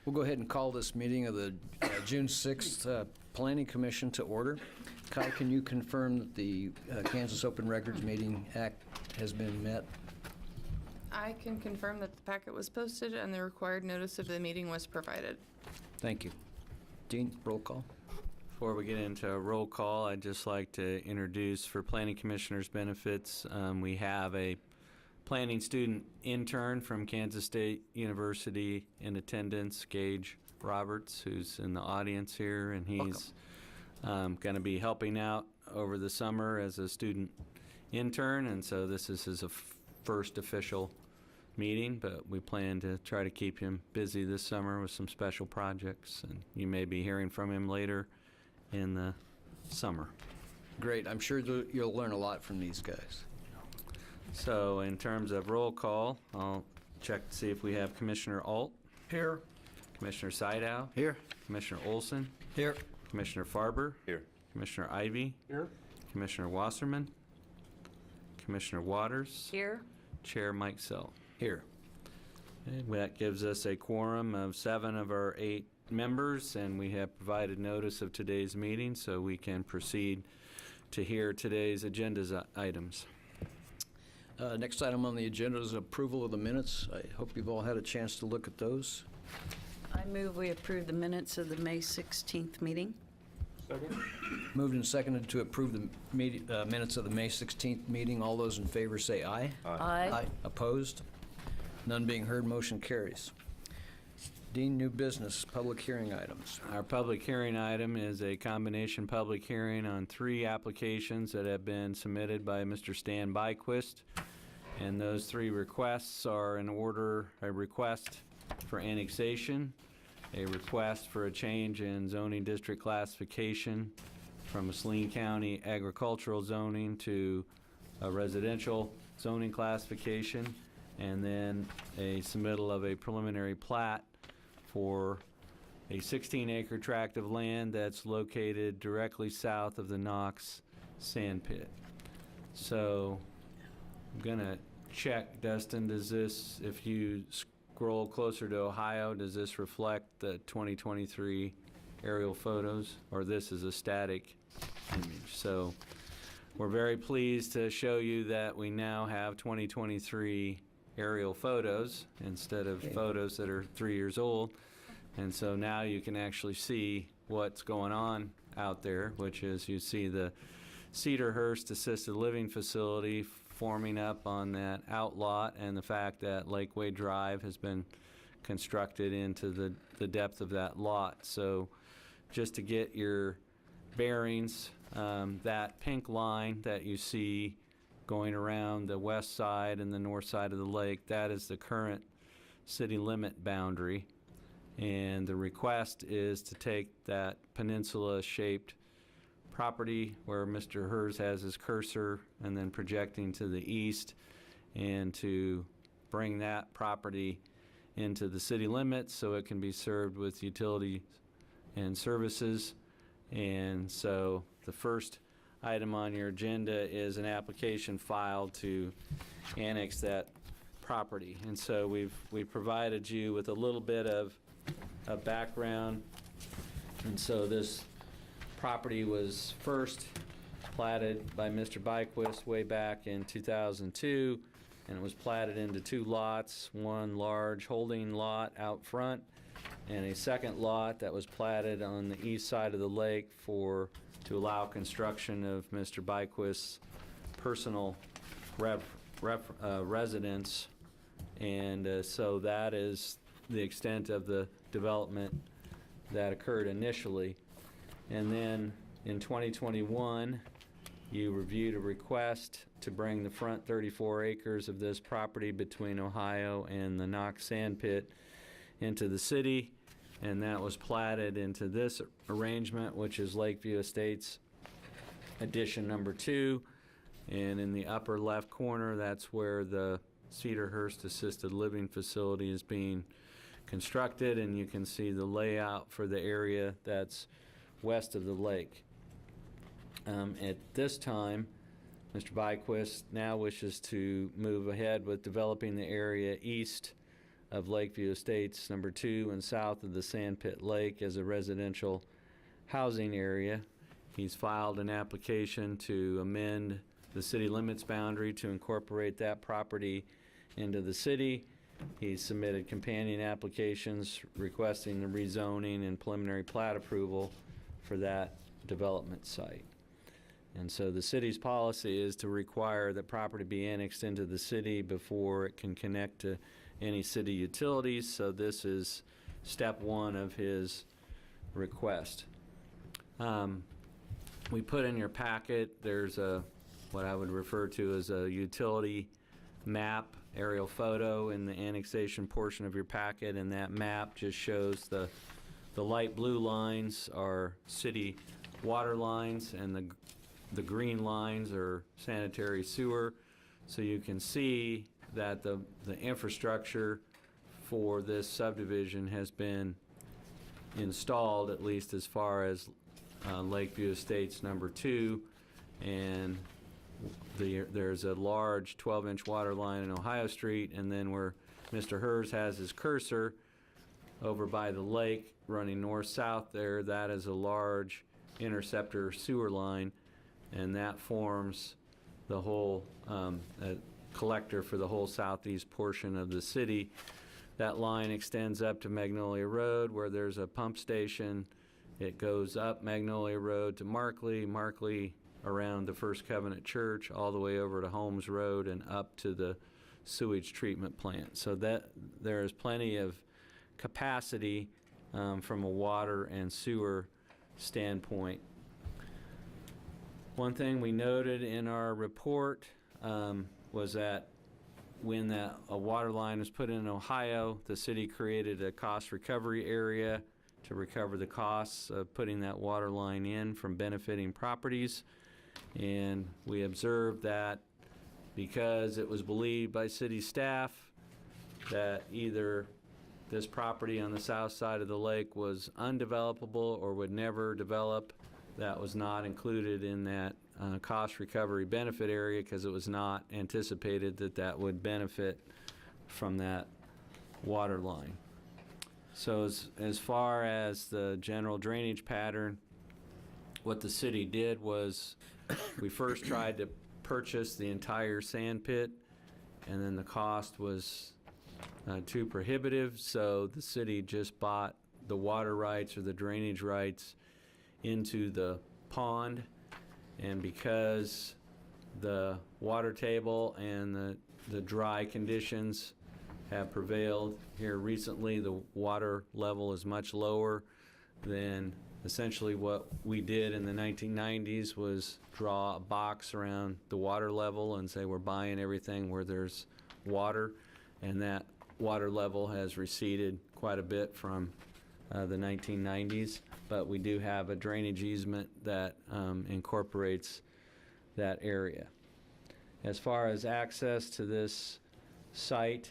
We'll go ahead and call this meeting of the June 6th Planning Commission to order. Kai, can you confirm that the Kansas Open Records Meeting Act has been met? I can confirm that the packet was posted and the required notice of the meeting was provided. Thank you. Dean, roll call. Before we get into a roll call, I'd just like to introduce, for Planning Commissioners' benefits, we have a planning student intern from Kansas State University in attendance, Gage Roberts, who's in the audience here, and he's going to be helping out over the summer as a student intern, and so this is his first official meeting, but we plan to try to keep him busy this summer with some special projects, and you may be hearing from him later in the summer. Great. I'm sure you'll learn a lot from these guys. So in terms of roll call, I'll check to see if we have Commissioner Alt. Here. Commissioner Sydow. Here. Commissioner Olson. Here. Commissioner Farber. Here. Commissioner Ivy. Here. Commissioner Wasserman. Commissioner Waters. Here. Chair Mike Sell. Here. And that gives us a quorum of 7 of our 8 members, and we have provided notice of today's meeting, so we can proceed to hear today's agenda items. Next item on the agenda is approval of the minutes. I hope you've all had a chance to look at those. I move we approve the minutes of the May 16th meeting. Second. Moved and seconded to approve the minutes of the May 16th meeting. All those in favor say aye. Aye. Opposed? None being heard, motion carries. Dean, new business, public hearing items. Our public hearing item is a combination public hearing on 3 applications that have been submitted by Mr. Stan Byquist. And those 3 requests are in order: a request for annexation, a request for a change in zoning district classification from a Salina County agricultural zoning to a residential zoning classification, and then a submittal of a preliminary plat for a 16-acre tract of land that's located directly south of the Knox Sandpit. So I'm going to check, Dustin, does this, if you scroll closer to Ohio, does this reflect the 2023 aerial photos, or this is a static image? So we're very pleased to show you that we now have 2023 aerial photos instead of photos that are 3 years old. And so now you can actually see what's going on out there, which is you see the Cedarhurst Assisted Living Facility forming up on that outlot, and the fact that Lakeway Drive has been constructed into the depth of that lot. So just to get your bearings, that pink line that you see going around the west side and the north side of the lake, that is the current city limit boundary. And the request is to take that peninsula-shaped property where Mr. Hers has his cursor and then projecting to the east, and to bring that property into the city limits so it can be served with utilities and services. And so the first item on your agenda is an application filed to annex that property. And so we've provided you with a little bit of a background. And so this property was first platted by Mr. Byquist way back in 2002, and it was platted into 2 lots, one large holding lot out front and a second lot that was platted on the east side of the lake to allow construction of Mr. Byquist's personal residence. And so that is the extent of the development that occurred initially. And then in 2021, you reviewed a request to bring the front 34 acres of this property between Ohio and the Knox Sandpit into the city, and that was platted into this arrangement, which is Lakeview Estates Addition Number 2. And in the upper left corner, that's where the Cedarhurst Assisted Living Facility is being constructed, and you can see the layout for the area that's west of the lake. At this time, Mr. Byquist now wishes to move ahead with developing the area east of Lakeview Estates number 2 and south of the Sandpit Lake as a residential housing area. He's filed an application to amend the city limits boundary to incorporate that property into the city. He's submitted companion applications requesting the rezoning and preliminary plat approval for that development site. And so the city's policy is to require that property be annexed into the city before it can connect to any city utilities. So this is step 1 of his request. We put in your packet, there's what I would refer to as a utility map, aerial photo in the annexation portion of your packet, and that map just shows the light blue lines are city water lines, and the green lines are sanitary sewer. So you can see that the infrastructure for this subdivision has been installed, at least as far as Lakeview Estates number 2, and there's a large 12-inch water line in Ohio Street, and then where Mr. Hers has his cursor over by the lake running north-south there, that is a large interceptor sewer line, and that forms the whole collector for the whole southeast portion of the city. That line extends up to Magnolia Road, where there's a pump station. It goes up Magnolia Road to Markley around the First Covenant Church, all the way over to Holmes Road and up to the sewage treatment plant. So that there is plenty of capacity from a water and sewer standpoint. One thing we noted in our report was that when a water line was put in Ohio, the city created a cost recovery area to recover the costs of putting that water line in from benefiting properties. And we observed that because it was believed by city staff that either this property on the south side of the lake was undevelopable or would never develop, that was not included in that cost recovery benefit area because it was not anticipated that that would benefit from that water line. So as far as the general drainage pattern, what the city did was we first tried to purchase the entire sand pit, and then the cost was too prohibitive, so the city just bought the water rights or the drainage rights into the pond. And because the water table and the dry conditions have prevailed here recently, the water level is much lower than essentially what we did in the 1990s was draw a box around the water level and say we're buying everything where there's water, and that water level has receded quite a bit from the 1990s, but we do have a drainage easement that incorporates that area. As far as access to this site,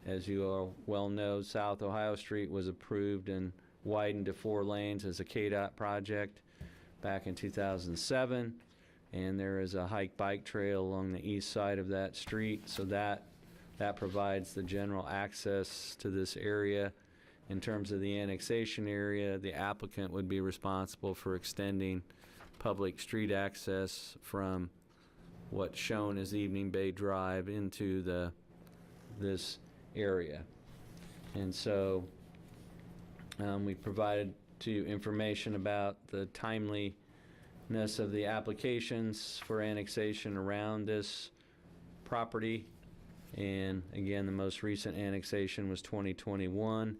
as you all well know, South Ohio Street was approved and widened to 4 lanes as a KDOT project back in 2007, and there is a hike-bike trail along the east side of that street, so that provides the general access to this area. In terms of the annexation area, the applicant would be responsible for extending public street access from what's shown as Evening Bay Drive into this area. And so we provided to you information about the timeliness of the applications for annexation around this property. And again, the most recent annexation was 2021.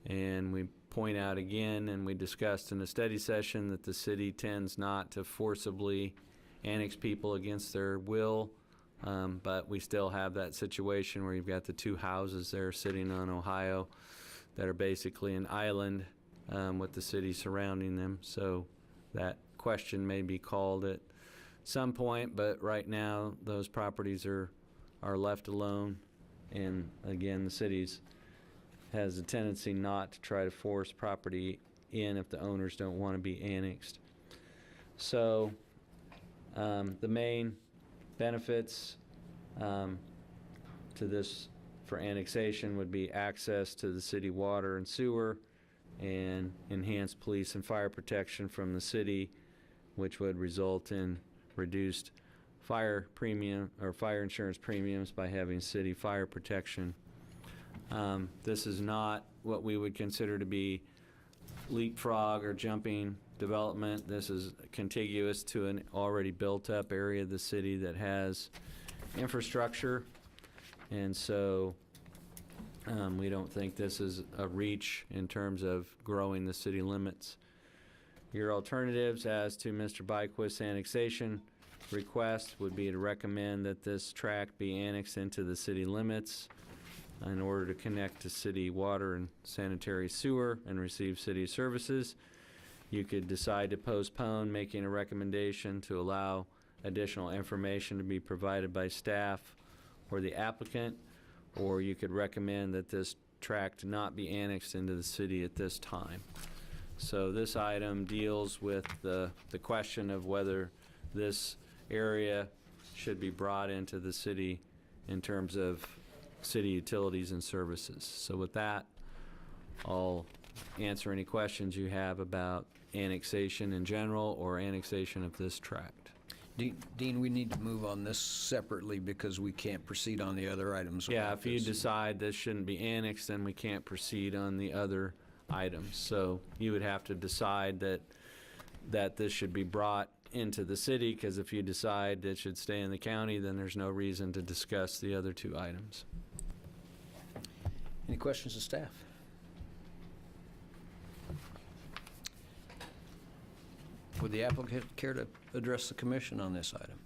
And we point out again, and we discussed in a study session, that the city tends not to forcibly annex people against their will, but we still have that situation where you've got the 2 houses there sitting on Ohio that are basically an island with the city surrounding them. So that question may be called at some point, but right now those properties are left alone. And again, the city's has a tendency not to try to force property in if the owners don't want to be annexed. So the main benefits to this for annexation would be access to the city water and sewer and enhanced police and fire protection from the city, which would result in reduced fire premium or fire insurance premiums by having city fire protection. This is not what we would consider to be leapfrog or jumping development. This is contiguous to an already built-up area of the city that has infrastructure, and so we don't think this is a reach in terms of growing the city limits. Your alternatives as to Mr. Byquist's annexation request would be to recommend that this tract be annexed into the city limits in order to connect to city water and sanitary sewer and receive city services. You could decide to postpone making a recommendation to allow additional information to be provided by staff or the applicant, or you could recommend that this tract not be annexed into the city at this time. So this item deals with the question of whether this area should be brought into the city in terms of city utilities and services. So with that, I'll answer any questions you have about annexation in general or annexation of this tract. Dean, we need to move on this separately because we can't proceed on the other items. Yeah, without if you this. decide this shouldn't be annexed, then we can't proceed on the other items. So you would have to decide that this should be brought into the city, because if you decide it should stay in the county, then there's no reason to discuss the other two items. Any questions of staff? Would the applicant care to address the commission on this item?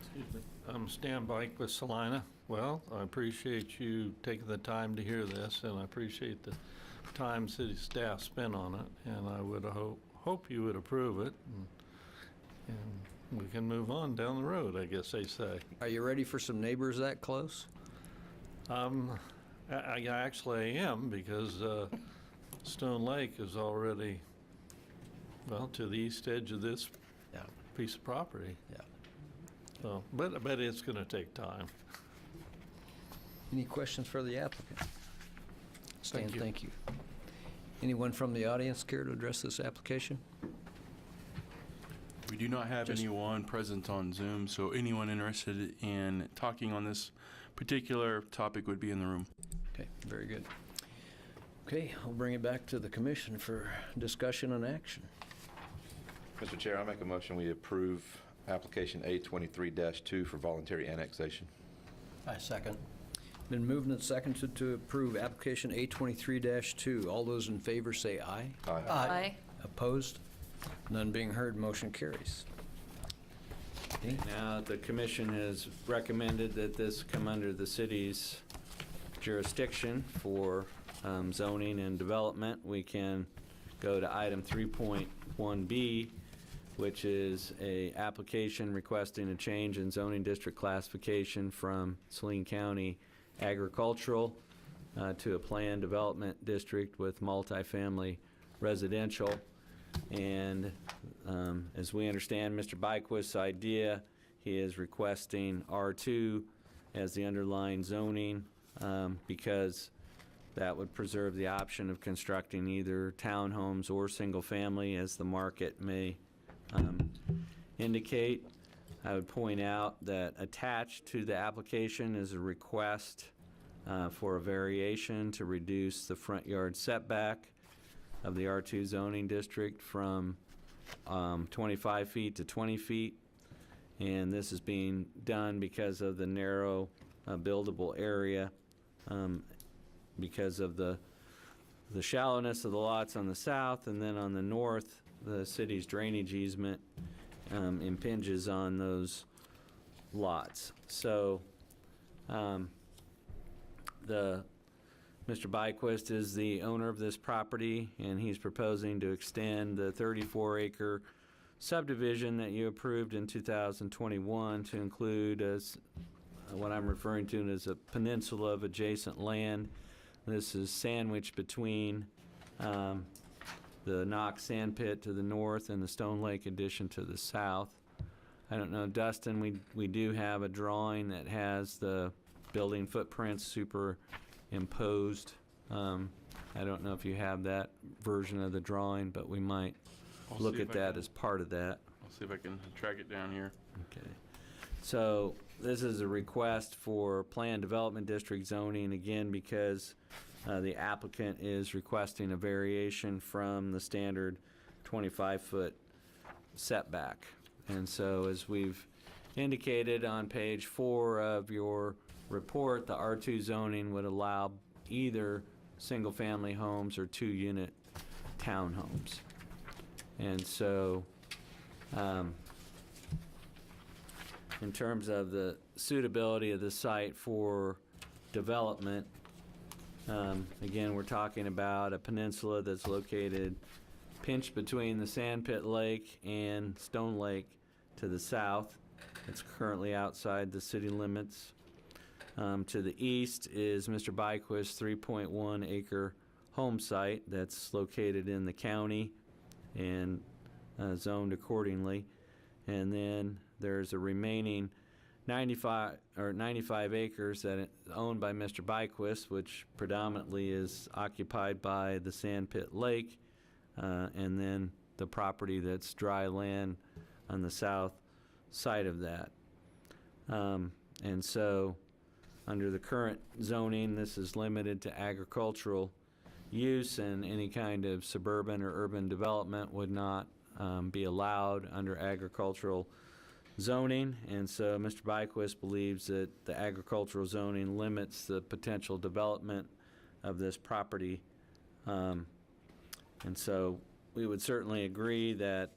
Excuse me. I'm Stan Bike with Salina. Well, I appreciate you taking the time to hear this, and I appreciate the time city staff spent on it, and I would hope you would approve it, and we can move on down the road, I guess they say. Are you ready for some neighbors that close? I actually am, because Stone Lake is already, well, to the east edge of this Yeah. piece of property. Yeah. So, but it's going to take time. Any questions for the applicant? Stan, Thank you. thank you. Anyone from the audience care to address this application? We do not have anyone present on Zoom, so anyone interested in talking on this particular topic would be in the room. Okay, very good. Okay, I'll bring it back to the commission for discussion and action. Mr. Chair, I make a motion we approve application A23-2 for voluntary annexation. I second. Been moved and seconded to approve application A23-2. All those in favor say aye. Aye. Opposed? None being heard, motion carries. Now, the commission has recommended that this come under the city's jurisdiction for zoning and development. We can go to item 3.1B, which is a application requesting a change in zoning district classification from Salina County agricultural to a planned development district with multifamily residential. And as we understand Mr. Byquist's idea, he is requesting R2 as the underlying zoning because that would preserve the option of constructing either townhomes or single family as the market may indicate. I would point out that attached to the application is a request for a variation to reduce the front yard setback of the R2 zoning district from 25 feet to 20 feet. And this is being done because of the narrow buildable area, because of the shallowness of the lots on the south, and then on the north, the city's drainage easement impinges on those lots. So Mr. Byquist is the owner of this property, and he's proposing to extend the 34-acre subdivision that you approved in 2021 to include as what I'm referring to as a peninsula of adjacent land. This is sandwiched between the Knox Sandpit to the north and the Stone Lake addition to the south. I don't know, Dustin, we do have a drawing that has the building footprints superimposed. I don't know if you have that version of the drawing, but we might I'll look see at if I that can- as part of that. I'll see if I can track it down here. Okay. So this is a request for Planned Development District zoning, again, because the applicant is requesting a variation from the standard 25-foot setback. And so as we've indicated on page 4 of your report, the R2 zoning would allow either single-family homes or 2-unit townhomes. And so in terms of the suitability of the site for development, again, we're talking about a peninsula that's located pinched between the Sandpit Lake and Stone Lake to the south. It's currently outside the city limits. To the east is Mr. Byquist's 3.1 acre home site that's located in the county and zoned accordingly. And then there's a remaining 95 acres that is owned by Mr. Byquist, which predominantly is occupied by the Sandpit Lake, and then the property that's dry land on the south side of that. And so under the current zoning, this is limited to agricultural use, and any kind of suburban or urban development would not be allowed under agricultural zoning. And so Mr. Byquist believes that the agricultural zoning limits the potential development of this property. And so we would certainly agree that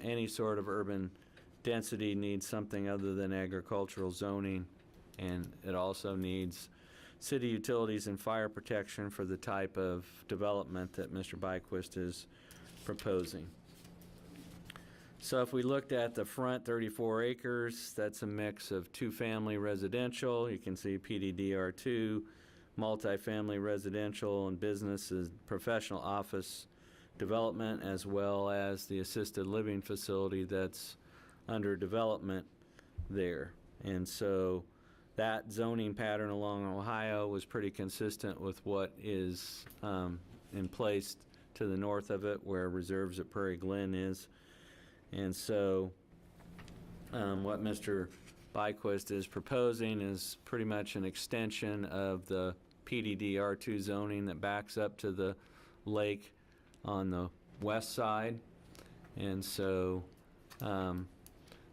any sort of urban density needs something other than agricultural zoning, and it also needs city utilities and fire protection for the type of development that Mr. Byquist is proposing. So if we looked at the front 34 acres, that's a mix of 2-family residential. You can see PDD-R2, multifamily residential and businesses, professional office development, as well as the assisted living facility that's under development there. And so that zoning pattern along Ohio was pretty consistent with what is in place to the north of it, where Reserves at Prairie Glen is. And so what Mr. Byquist is proposing is pretty much an extension of the PDD R2 zoning that backs up to the lake on the west side. And so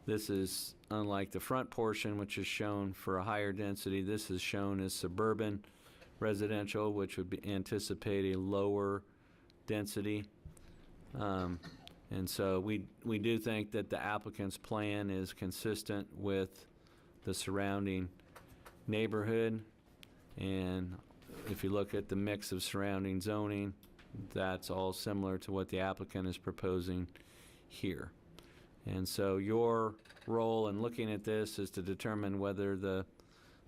this is, unlike the front portion, which is shown for a higher density, this is shown as suburban residential, which would anticipate a lower density. And so we do think that the applicant's plan is consistent with the surrounding neighborhood. And if you look at the mix of surrounding zoning, that's all similar to what the applicant is proposing here. And so your role in looking at this is to determine whether the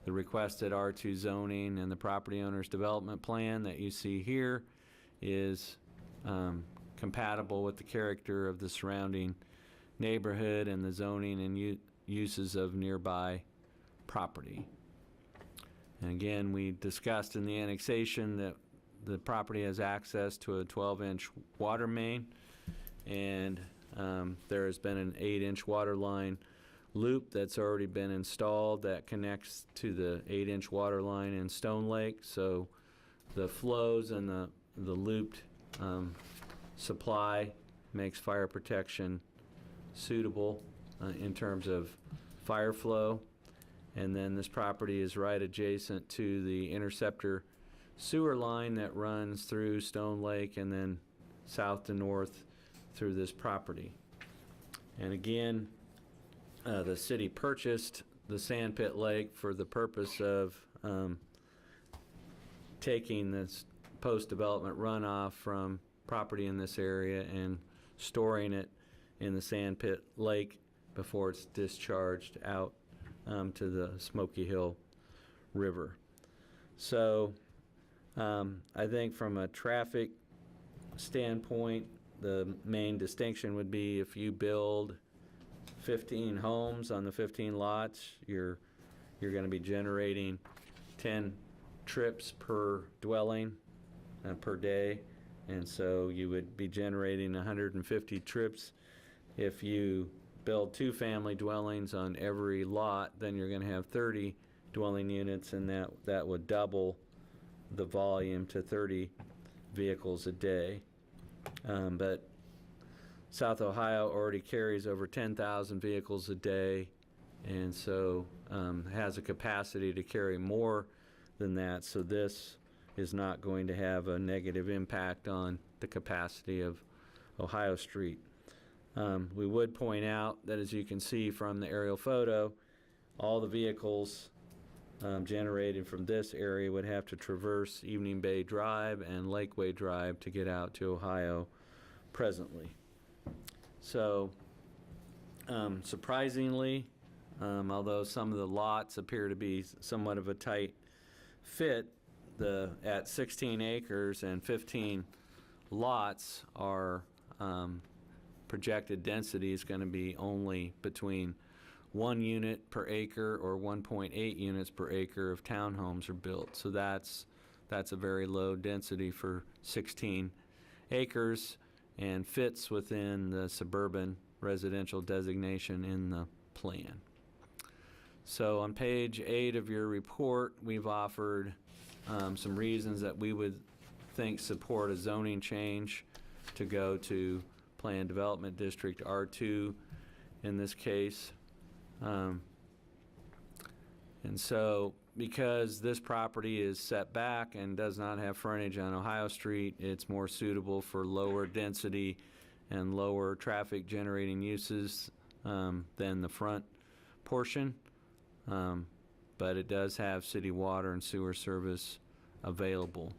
requested R2 zoning and the property owner's development plan that you see here is compatible with the character of the surrounding neighborhood and the zoning and uses of nearby property. And again, we discussed in the annexation that the property has access to a 12-inch water main, and there has been an 8-inch water line loop that's already been installed that connects to the 8-inch water line in Stone Lake. So the flows and the looped supply makes fire protection suitable in terms of fire flow. And then this property is right adjacent to the interceptor sewer line that runs through Stone Lake and then south to north through this property. And again, the city purchased the Sandpit Lake for the purpose of taking this post-development runoff from property in this area and storing it in the Sandpit Lake before it's discharged out to the Smoky Hill River. So I think from a traffic standpoint, the main distinction would be if you build 15 homes on the 15 lots, you're going to be generating 10 trips per dwelling per day, and so you would be generating 150 trips. If you build 2 family dwellings on every lot, then you're going to have 30 dwelling units, and that would double the volume to 30 vehicles a day. But South Ohio already carries over 10,000 vehicles a day, and so has a capacity to carry more than that, so this is not going to have a negative impact on the capacity of Ohio Street. We would point out that, as you can see from the aerial photo, all the vehicles generated from this area would have to traverse Evening Bay Drive and Lakeway Drive to get out to Ohio presently. So, surprisingly, although some of the lots appear to be somewhat of a tight fit, at 16 acres and 15 lots, our projected density is going to be only between 1 unit per acre or 1.8 units per acre if townhomes are built. So that's a very low density for 16 acres and fits within the suburban residential designation in the plan. So on page 8 of your report, we've offered some reasons that we would think support a zoning change to go to Planned Development District R2 in this case. And so because this property is set back and does not have frontage on Ohio Street, it's more suitable for lower density and lower traffic generating uses than the front portion. But it does have city water and sewer service available.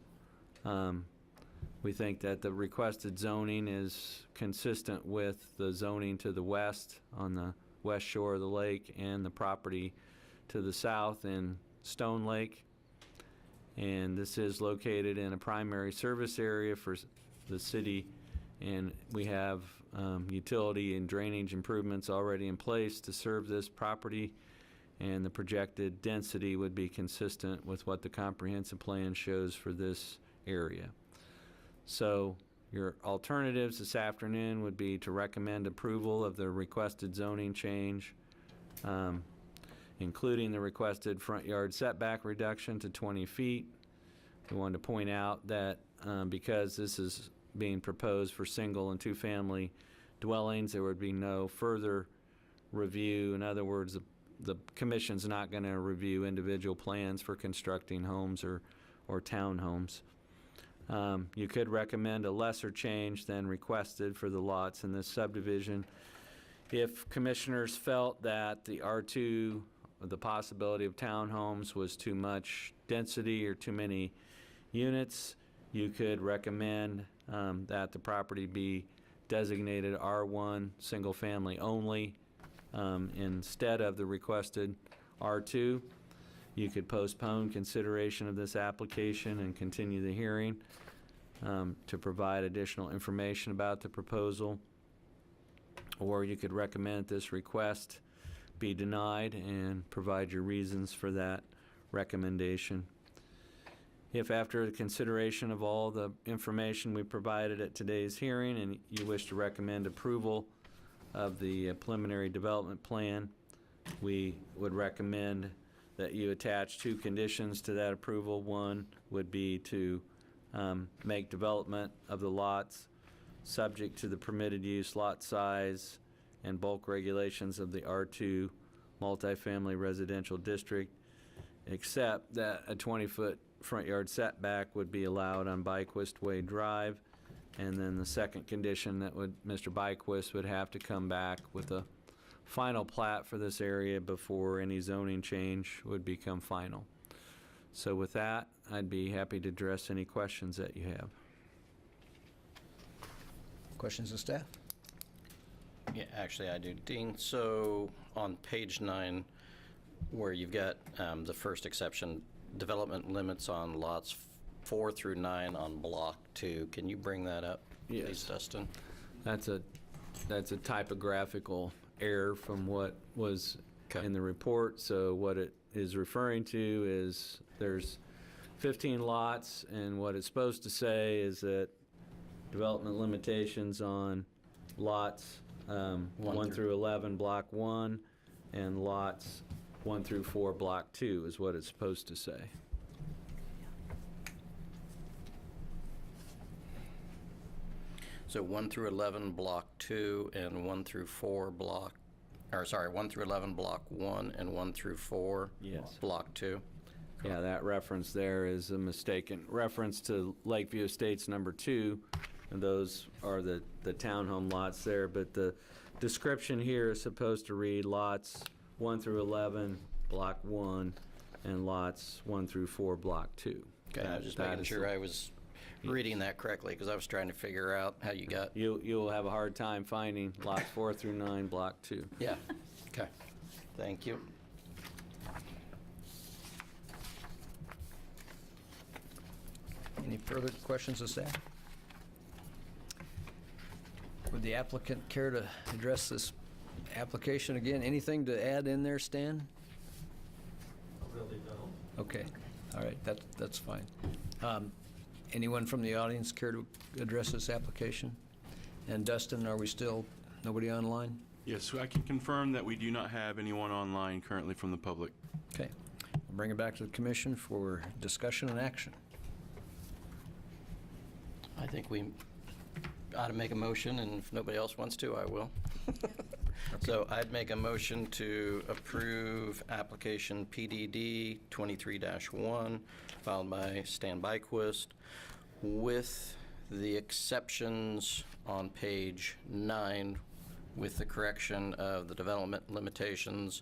We think that the requested zoning is consistent with the zoning to the west on the west shore of the lake and the property to the south in Stone Lake. And this is located in a primary service area for the city, and we have utility and drainage improvements already in place to serve this property, and the projected density would be consistent with what the comprehensive plan shows for this area. So your alternatives this afternoon would be to recommend approval of the requested zoning change, including the requested front yard setback reduction to 20 feet. We wanted to point out that because this is being proposed for single and 2-family dwellings, there would be no further review. In other words, the commission's not going to review individual plans for constructing homes or townhomes. You could recommend a lesser change than requested for the lots in this subdivision. If commissioners felt that the R2, the possibility of townhomes, was too much density or too many units, you could recommend that the property be designated R1, single family only, instead of the requested R2. You could postpone consideration of this application and continue the hearing to provide additional information about the proposal. Or you could recommend this request be denied and provide your reasons for that recommendation. If after the consideration of all the information we provided at today's hearing and you wish to recommend approval of the preliminary development plan, we would recommend that you attach 2 conditions to that approval. One would be to make development of the lots subject to the permitted use lot size and bulk regulations of the R2 multifamily residential district, except that a 20-foot front yard setback would be allowed on Byquist Way Drive. And then the second condition, that Mr. Byquist would have to come back with a final plat for this area before any zoning change would become final. So with that, I'd be happy to address any questions that you have. Questions of staff? Yeah, actually I do. Dean, so on page 9, where you've got the first exception, development limits on lots 4 through 9 on block 2, can you bring that up, Yes. please, Dustin? That's a typographical error from what was Okay. in the report. So what it is referring to is there's 15 lots, and what it's supposed to say is that development limitations on lots 1 through 11, Block 1, and lots 1 through 4, Block 2 is what it's supposed to say. So 1 through 11, Block 2, and 1 through 4, Block, or sorry, 1 through 11, Block 1, and 1 through 4, Yes. Block 2. Yeah, that reference there is a mistaken reference to Lakeview Estates number 2, and those are the townhome lots there, but the description here is supposed to read lots 1 through 11, Block 1, and lots 1 through 4, Block 2. Okay, I was just making sure I was reading that correctly, because I was trying to figure out how you got. You'll have a hard time finding lots 4 through 9, Block 2. Yeah, okay. Thank you. Any further questions of staff? Would the applicant care to address this application again? Anything to add in there, Stan? Really don't. Okay, all right, that's fine. Anyone from the audience care to address this application? And Dustin, are we still, nobody online? Yes, so I can confirm that we do not have anyone online currently from the public. Okay, we'll bring it back to the commission for discussion and action. I think we ought to make a motion, and if nobody else wants to, I will. So I'd make a motion to approve application PDD 23-1, filed by Stan Byquist, with the exceptions on page 9, with the correction of the development limitations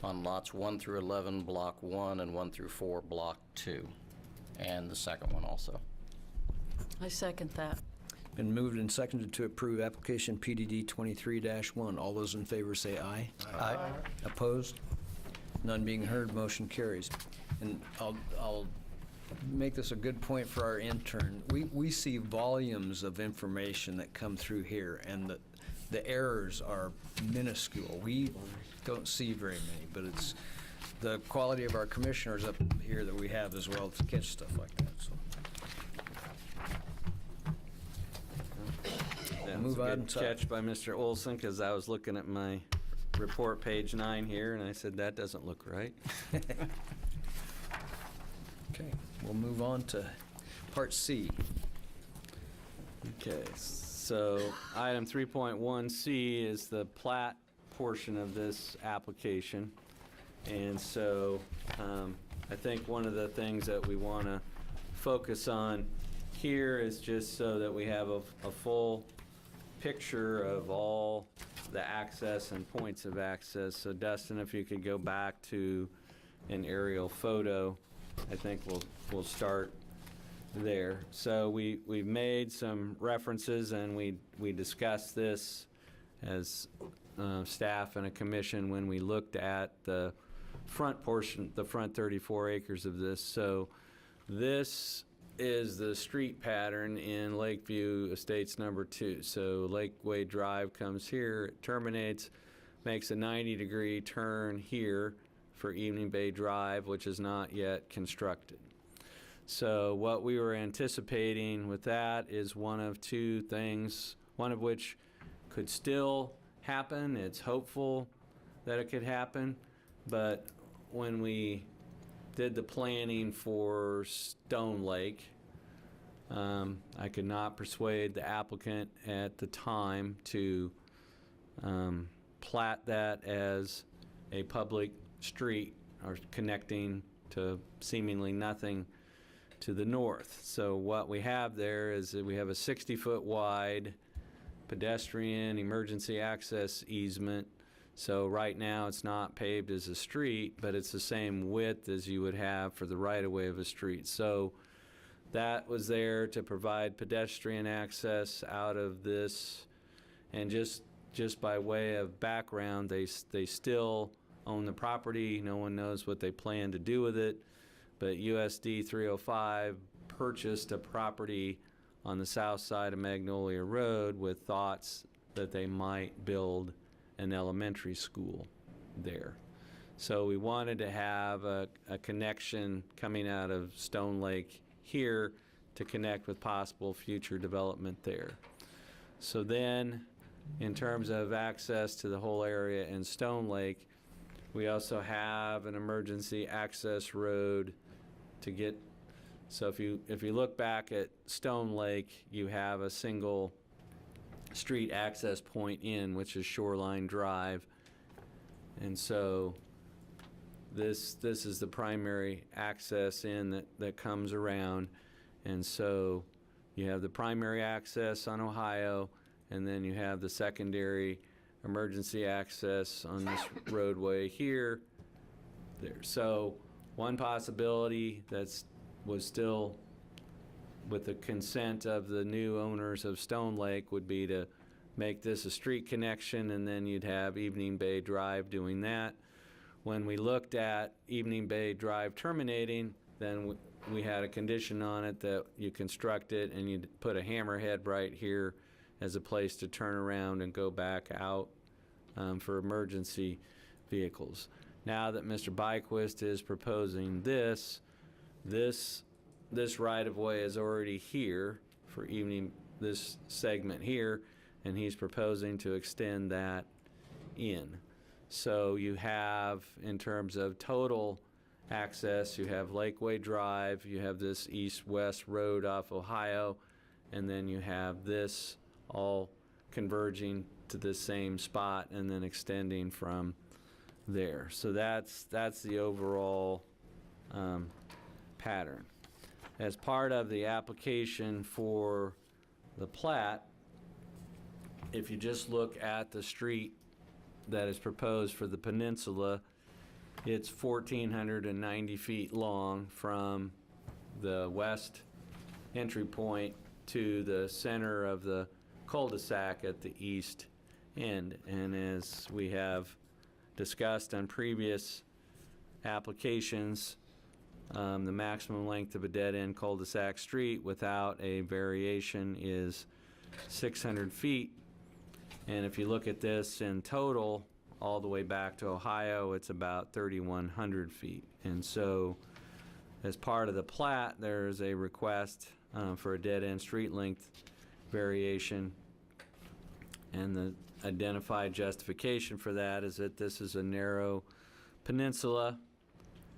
on lots 1 through 11, Block 1, and 1 through 4, Block 2, and the second one also. I second that. Been moved and seconded to approve application PDD 23-1. All those in favor say aye. Aye. Opposed? None being heard, motion carries. And I'll make this a good point for our intern. We see volumes of information that come through here, and the errors are minuscule. We don't see very many, but it's the quality of our commissioners up here that we have as well to catch stuff like that, so. Move on Good to- catch by Mr. Olson, because I was looking at my report, page 9 here, and I said, that doesn't look right. Okay, we'll move on to Part C. Okay, so item 3.1C is the plat portion of this application. And so I think one of the things that we want to focus on here is just so that we have a full picture of all the access and points of access. So Dustin, if you could go back to an aerial photo, I think we'll start there. So we've made some references, and we discussed this as staff and a commission when we looked at the front portion, the front 34 acres of this. So this is the street pattern in Lakeview Estates number 2. So Lakeway Drive comes here, it terminates, makes a 90-degree turn here for Evening Bay Drive, which is not yet constructed. So what we were anticipating with that is one of two things, one of which could still happen. It's hopeful that it could happen, but when we did the planning for Stone Lake, I could not persuade the applicant at the time to plat that as a public street or connecting to seemingly nothing to the north. So what we have there is that we have a 60-foot wide pedestrian emergency access easement. So right now it's not paved as a street, but it's the same width as you would have for the right-of-way of a street. So that was there to provide pedestrian access out of this. And just by way of background, they still own the property. No one knows what they plan to do with it. But USD 305 purchased a property on the south side of Magnolia Road with thoughts that they might build an elementary school there. So we wanted to have a connection coming out of Stone Lake here to connect with possible future development there. So then, in terms of access to the whole area in Stone Lake, we also have an emergency access road to get. So if you look back at Stone Lake, you have a single street access point in, which is Shoreline Drive, and so this is the primary access in that comes around, and so you have the primary access on Ohio, and then you have the secondary emergency access on this roadway here, there. So one possibility was still with the consent of the new owners of Stone Lake would be to make this a street connection, and then you'd have Evening Bay Drive doing that. When we looked at Evening Bay Drive terminating, then we had a condition on it that you construct it and you'd put a hammerhead right here as a place to turn around and go back out for emergency vehicles. Now that Mr. Byquist is proposing this right-of-way is already here for this segment here, and he's proposing to extend that in. So you have, in terms of total access, you have Lakeway Drive, you have this east-west road off Ohio, and then you have this all converging to the same spot and then extending from there. So that's the overall pattern. As part of the application for the plat, if you just look at the street that is proposed for the peninsula, it's 1,490 feet long from the west entry point to the center of the cul-de-sac at the east end. And as we have discussed on previous applications, the maximum length of a dead-end cul-de-sac street without a variation is 600 feet. And if you look at this in total, all the way back to Ohio, it's about 3,100 feet. And so, as part of the plat, there's a request for a dead-end street length variation. And the identified justification for that is that this is a narrow peninsula,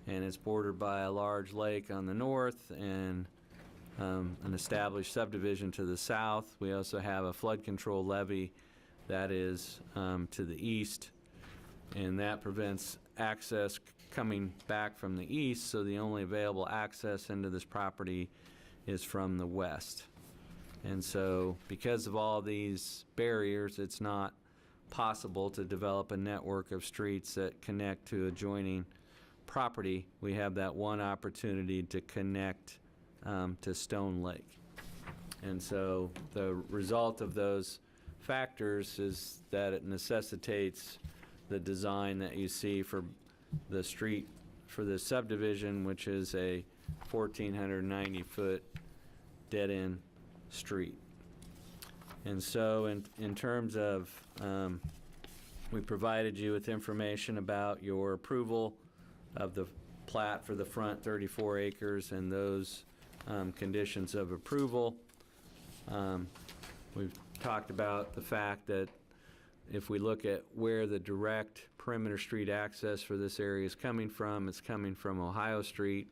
and it's bordered by a large lake on the north and an established subdivision to the south. We also have a flood control levee that is to the east, and that prevents access coming back from the east, so the only available access into this property is from the west. And so because of all these barriers, it's not possible to develop a network of streets that connect to adjoining property. We have that one opportunity to connect to Stone Lake. And so the result of those factors is that it necessitates the design that you see for the street for the subdivision, which is a 1,490-foot dead-end street. And so in terms of, we provided you with information about your approval of the plat for the front 34 acres and those conditions of approval. We've talked about the fact that if we look at where the direct perimeter street access for this area is coming from, it's coming from Ohio Street,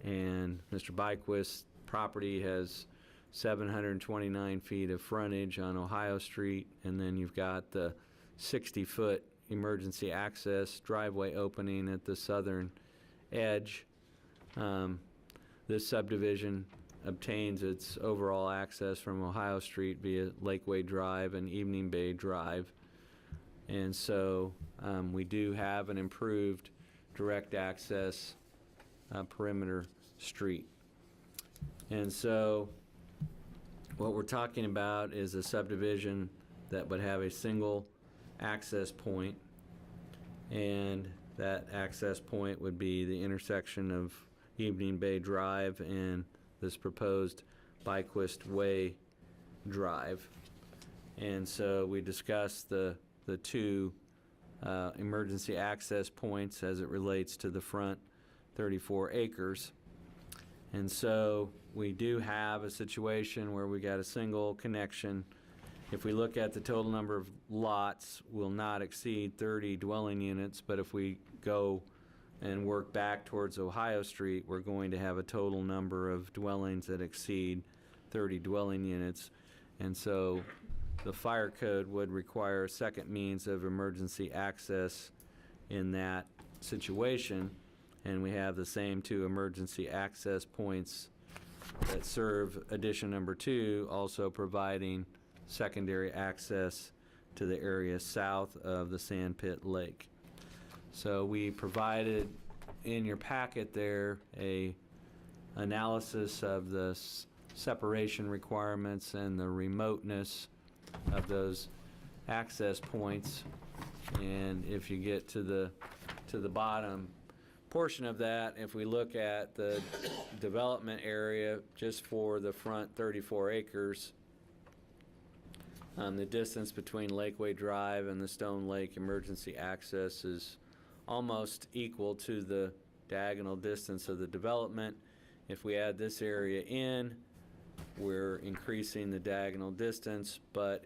and Mr. Byquist's property has 729 feet of frontage on Ohio Street, and then you've got the 60-foot emergency access driveway opening at the southern edge. This subdivision obtains its overall access from Ohio Street via Lakeway Drive and Evening Bay Drive. And so we do have an improved direct access perimeter street. And so what we're talking about is a subdivision that would have a single access point, and that access point would be the intersection of Evening Bay Drive and this proposed Byquist Way Drive. And so we discussed the the two emergency access points as it relates to the front 34 acres. And so we do have a situation where we got a single connection. If we look at the total number of lots, will not exceed 30 dwelling units, but if we go and work back towards Ohio Street, we're going to have a total number of dwellings that exceed 30 dwelling units. And so the fire code would require a second means of emergency access in that situation. And we have the same two emergency access points that serve addition number 2, also providing secondary access to the area south of the Sandpit Lake. So we provided in your packet there a analysis of the separation requirements and the remoteness of those access points. And if you get to the bottom portion of that, if we look at the development area just for the front 34 acres, the distance between Lakeway Drive and the Stone Lake emergency access is almost equal to the diagonal distance of the development. If we add this area in, we're increasing the diagonal distance, but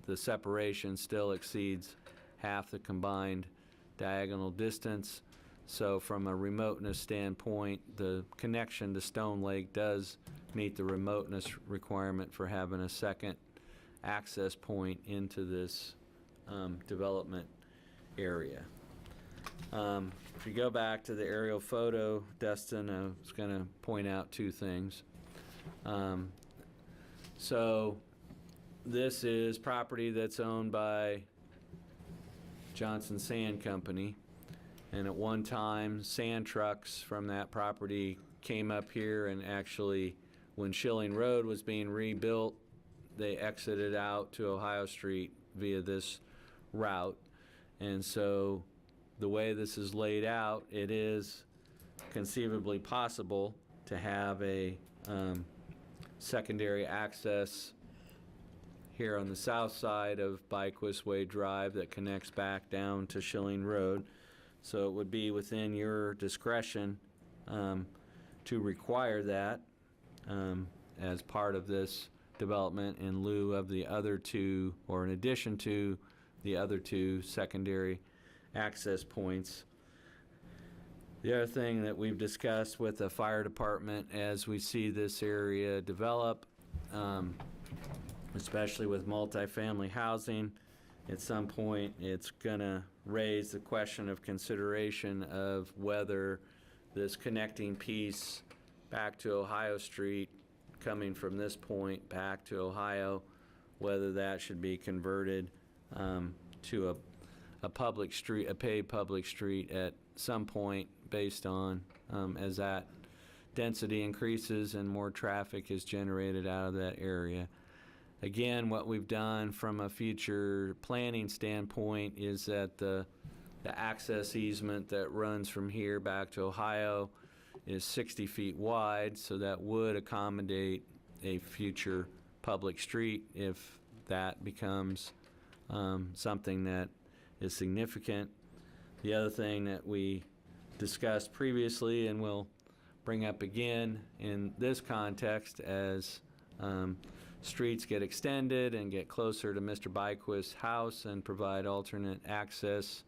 the separation still exceeds half the combined diagonal distance. So from a remoteness standpoint, the connection to Stone Lake does meet the remoteness requirement for having a second access point into this development area. If you go back to the aerial photo, Dustin, I was going to point out two things. So this is property that's owned by Johnson Sand Company, and at one time sand trucks from that property came up here, and actually when Schilling Road was being rebuilt, they exited out to Ohio Street via this route. And so the way this is laid out, it is conceivably possible to have a secondary access here on the south side of Byquist Way Drive that connects back down to Schilling Road. So it would be within your discretion to require that as part of this development in lieu of the other two, or in addition to the other two secondary access points. The other thing that we've discussed with the fire department as we see this area develop, especially with multifamily housing, at some point it's gonna raise the question of consideration of whether this connecting piece back to Ohio Street, coming from this point back to Ohio, whether that should be converted to a public street, a paved public street at some point, based on as that density increases and more traffic is generated out of that area. Again, what we've done from a future planning standpoint is that the access easement that runs from here back to Ohio is 60 feet wide, so that would accommodate a future public street if that becomes something that is significant. The other thing that we discussed previously and will bring up again in this context as streets get extended and get closer to Mr. Byquist's house and provide alternate access,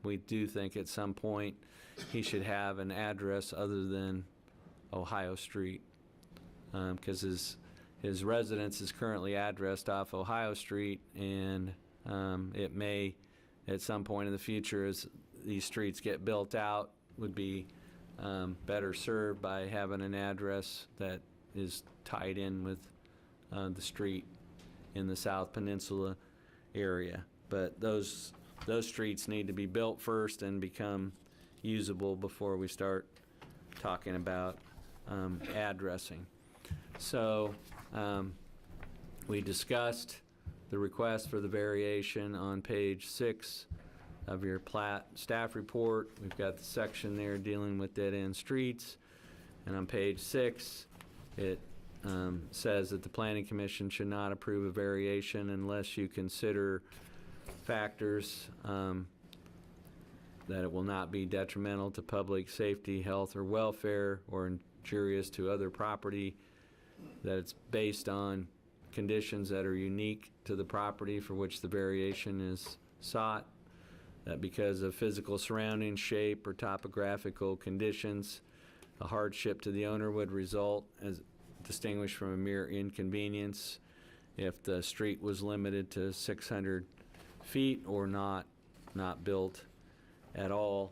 we do think at some point he should have an address other than Ohio Street, because his residence is currently addressed off Ohio Street, and it may at some point in the future, as these streets get built out, would be better served by having an address that is tied in with the street in the South Peninsula area. But those streets need to be built first and become usable before we start talking about addressing. So we discussed the request for the variation on page 6 of your plat staff report. We've got the section there dealing with dead-end streets. And on page 6, it says that the Planning Commission should not approve a variation unless you consider factors, that it will not be detrimental to public safety, health, or welfare, or injurious to other property, that it's based on conditions that are unique to the property for which the variation is sought, that because of physical surroundings, shape, or topographical conditions, a hardship to the owner would result as distinguished from a mere inconvenience if the street was limited to 600 feet or not built at all.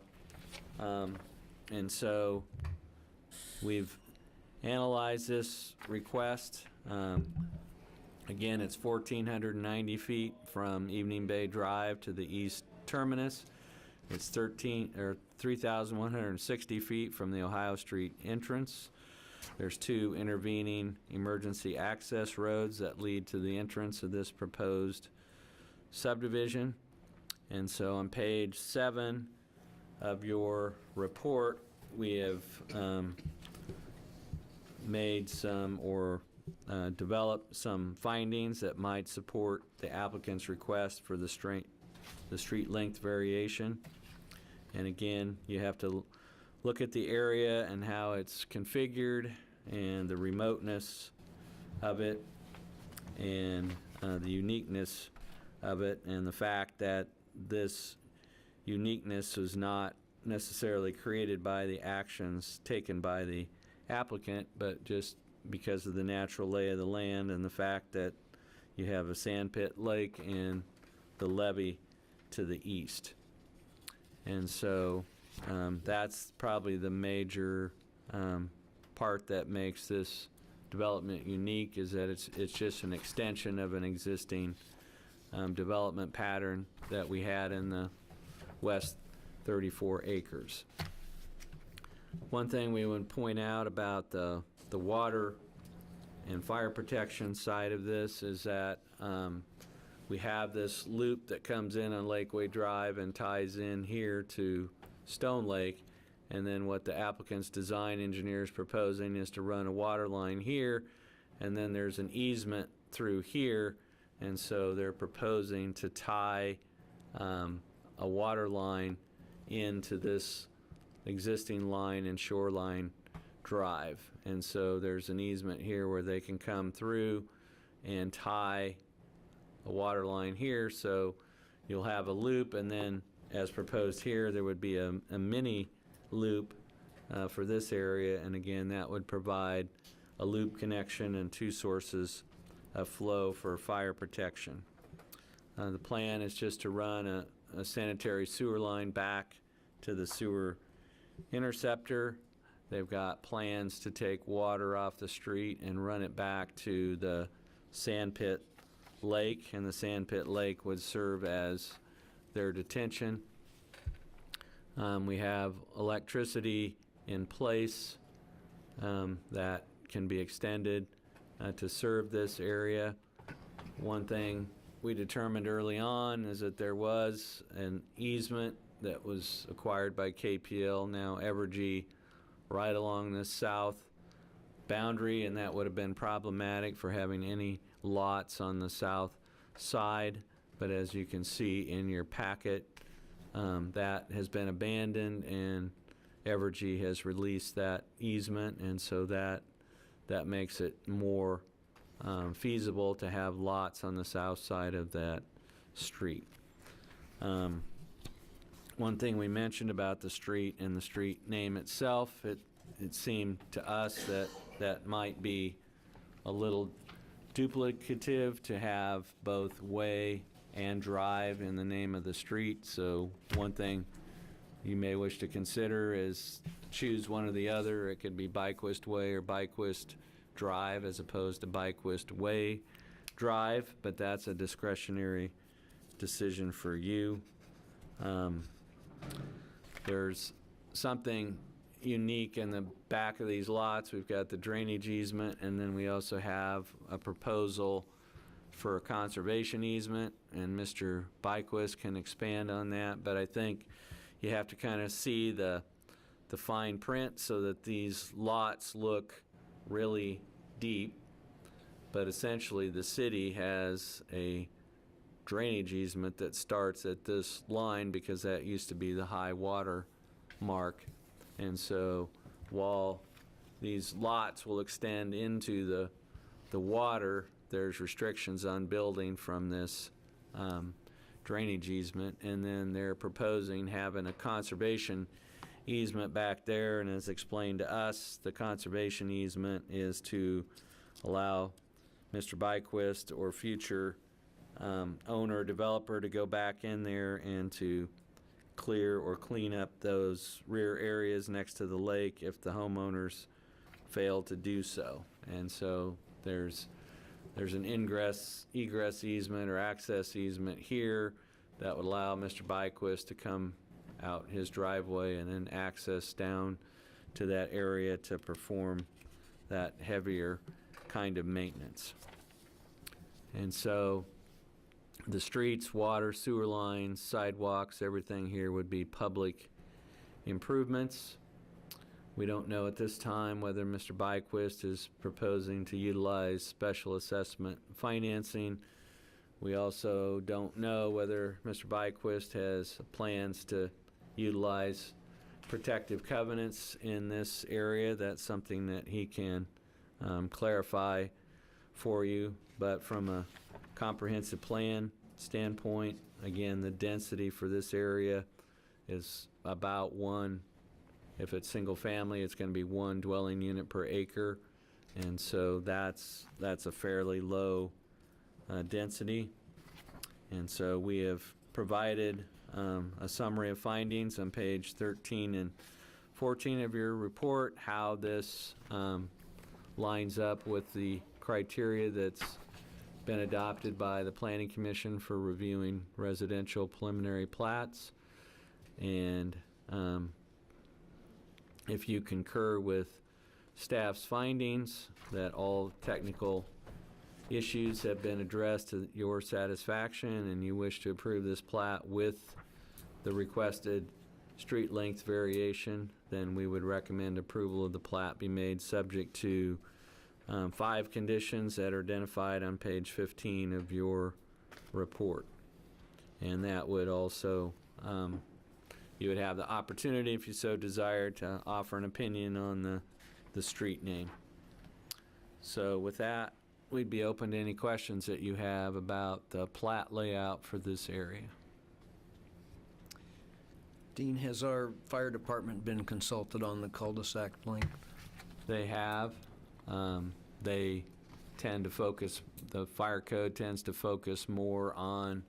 And so we've analyzed this request. Again, it's 1,490 feet from Evening Bay Drive to the east terminus. It's 3,160 feet from the Ohio Street entrance. There's 2 intervening emergency access roads that lead to the entrance of this proposed subdivision. And so on page 7 of your report, we have made some or developed some findings that might support the applicant's request for the street length variation. And again, you have to look at the area and how it's configured and the remoteness of it and the uniqueness of it, and the fact that this uniqueness was not necessarily created by the actions taken by the applicant, but just because of the natural lay of the land and the fact that you have a sandpit lake and the levee to the east. And so that's probably the major part that makes this development unique, is that it's just an extension of an existing development pattern that we had in the west 34 acres. One thing we would point out about the water and fire protection side of this is that we have this loop that comes in on Lakeway Drive and ties in here to Stone Lake, and then what the applicant's design engineer is proposing is to run a water line here, and then there's an easement through here, and so they're proposing to tie a water line into this existing line in Shoreline Drive. And so there's an easement here where they can come through and tie a water line here, so you'll have a loop, and then as proposed here there would be a mini loop for this area, and again that would provide a loop connection and 2 sources of flow for fire protection. The plan is just to run a sanitary sewer line back to the sewer interceptor. They've got plans to take water off the street and run it back to the Sandpit Lake, and the Sandpit Lake would serve as their detention. We have electricity in place that can be extended to serve this area. One thing we determined early on is that there was an easement that was acquired by KPL, now Evergy, right along the south boundary, and that would have been problematic for having any lots on the south side. But as you can see in your packet, that has been abandoned, and Evergy has released that easement, and so that makes it more feasible to have lots on the south side of that street. One thing we mentioned about the street and the street name itself, it seemed to us that might be a little duplicative to have both way and drive in the name of the street. So one thing you may wish to consider is choose one or the other. It could be Byquist Way or Byquist Drive as opposed to Byquist Way Drive, but that's a discretionary decision for you. There's something unique in the back of these lots. We've got the drainage easement, and then we also have a proposal for a conservation easement, and Mr. Byquist can expand on that, but I think you have to kind of see the fine print so that these lots look really deep, but essentially the city has a drainage easement that starts at this line because that used to be the high water mark. And so while these lots will extend into the water, there's restrictions on building from this drainage easement. And then they're proposing having a conservation easement back there. And as explained to us, the conservation easement is to allow Mr. Byquist or future owner or developer to go back in there and to clear or clean up those rear areas next to the lake if the homeowners fail to do so. And so there's an egress easement or access easement here that would allow Mr. Byquist to come out his driveway and then access down to that area to perform that heavier kind of maintenance. And so the streets, water, sewer lines, sidewalks, everything here would be public improvements. We don't know at this time whether Mr. Byquist is proposing to utilize special assessment financing. We also don't know whether Mr. Byquist has plans to utilize protective covenants in this area. That's something that he can clarify for you. But from a comprehensive plan standpoint, again, the density for this area is about one. If it's single family, it's going to be one dwelling unit per acre. And so that's a fairly low density. And so we have provided a summary of findings on page 13 and 14 of your report, how this lines up with the criteria that's been adopted by the Planning Commission for reviewing residential preliminary plats. And if you concur with staff's findings that all technical issues have been addressed to your satisfaction and you wish to approve this plat with the requested street length variation, then we would recommend approval of the plat be made subject to 5 conditions that are identified on page 15 of your report. And that would also, you would have the opportunity, if you so desired, to offer an opinion on the street name. So with that, we'd be open to any questions that you have about the plat layout for this area. Dean, has our fire department been consulted on the cul-de-sac length? They have. They tend to focus, the fire code tends to focus more on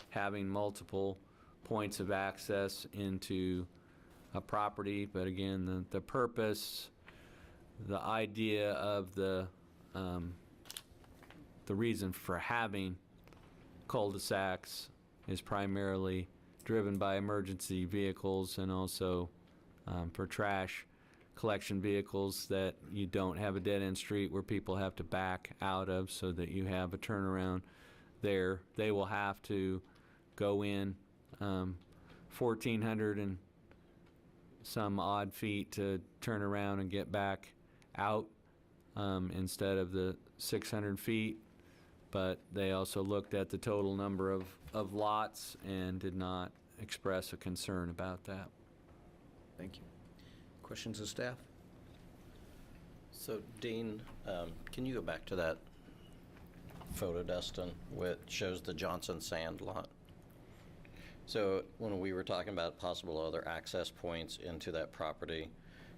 having multiple points of access into a property. But again, the purpose, the idea of the reason for having cul-de-sacs is primarily driven by emergency vehicles and also for trash collection vehicles, that you don't have a dead-end street where people have to back out of, so that you have a turnaround there. They will have to go in 1,400 and some odd feet to turn around and get back out instead of the 600 feet. But they also looked at the total number of lots and did not express a concern about that. Thank you. Questions of staff? So Dean, can you go back to that photo, Dustin, which shows the Johnson Sand lot? So when we were talking about possible other access points into that property,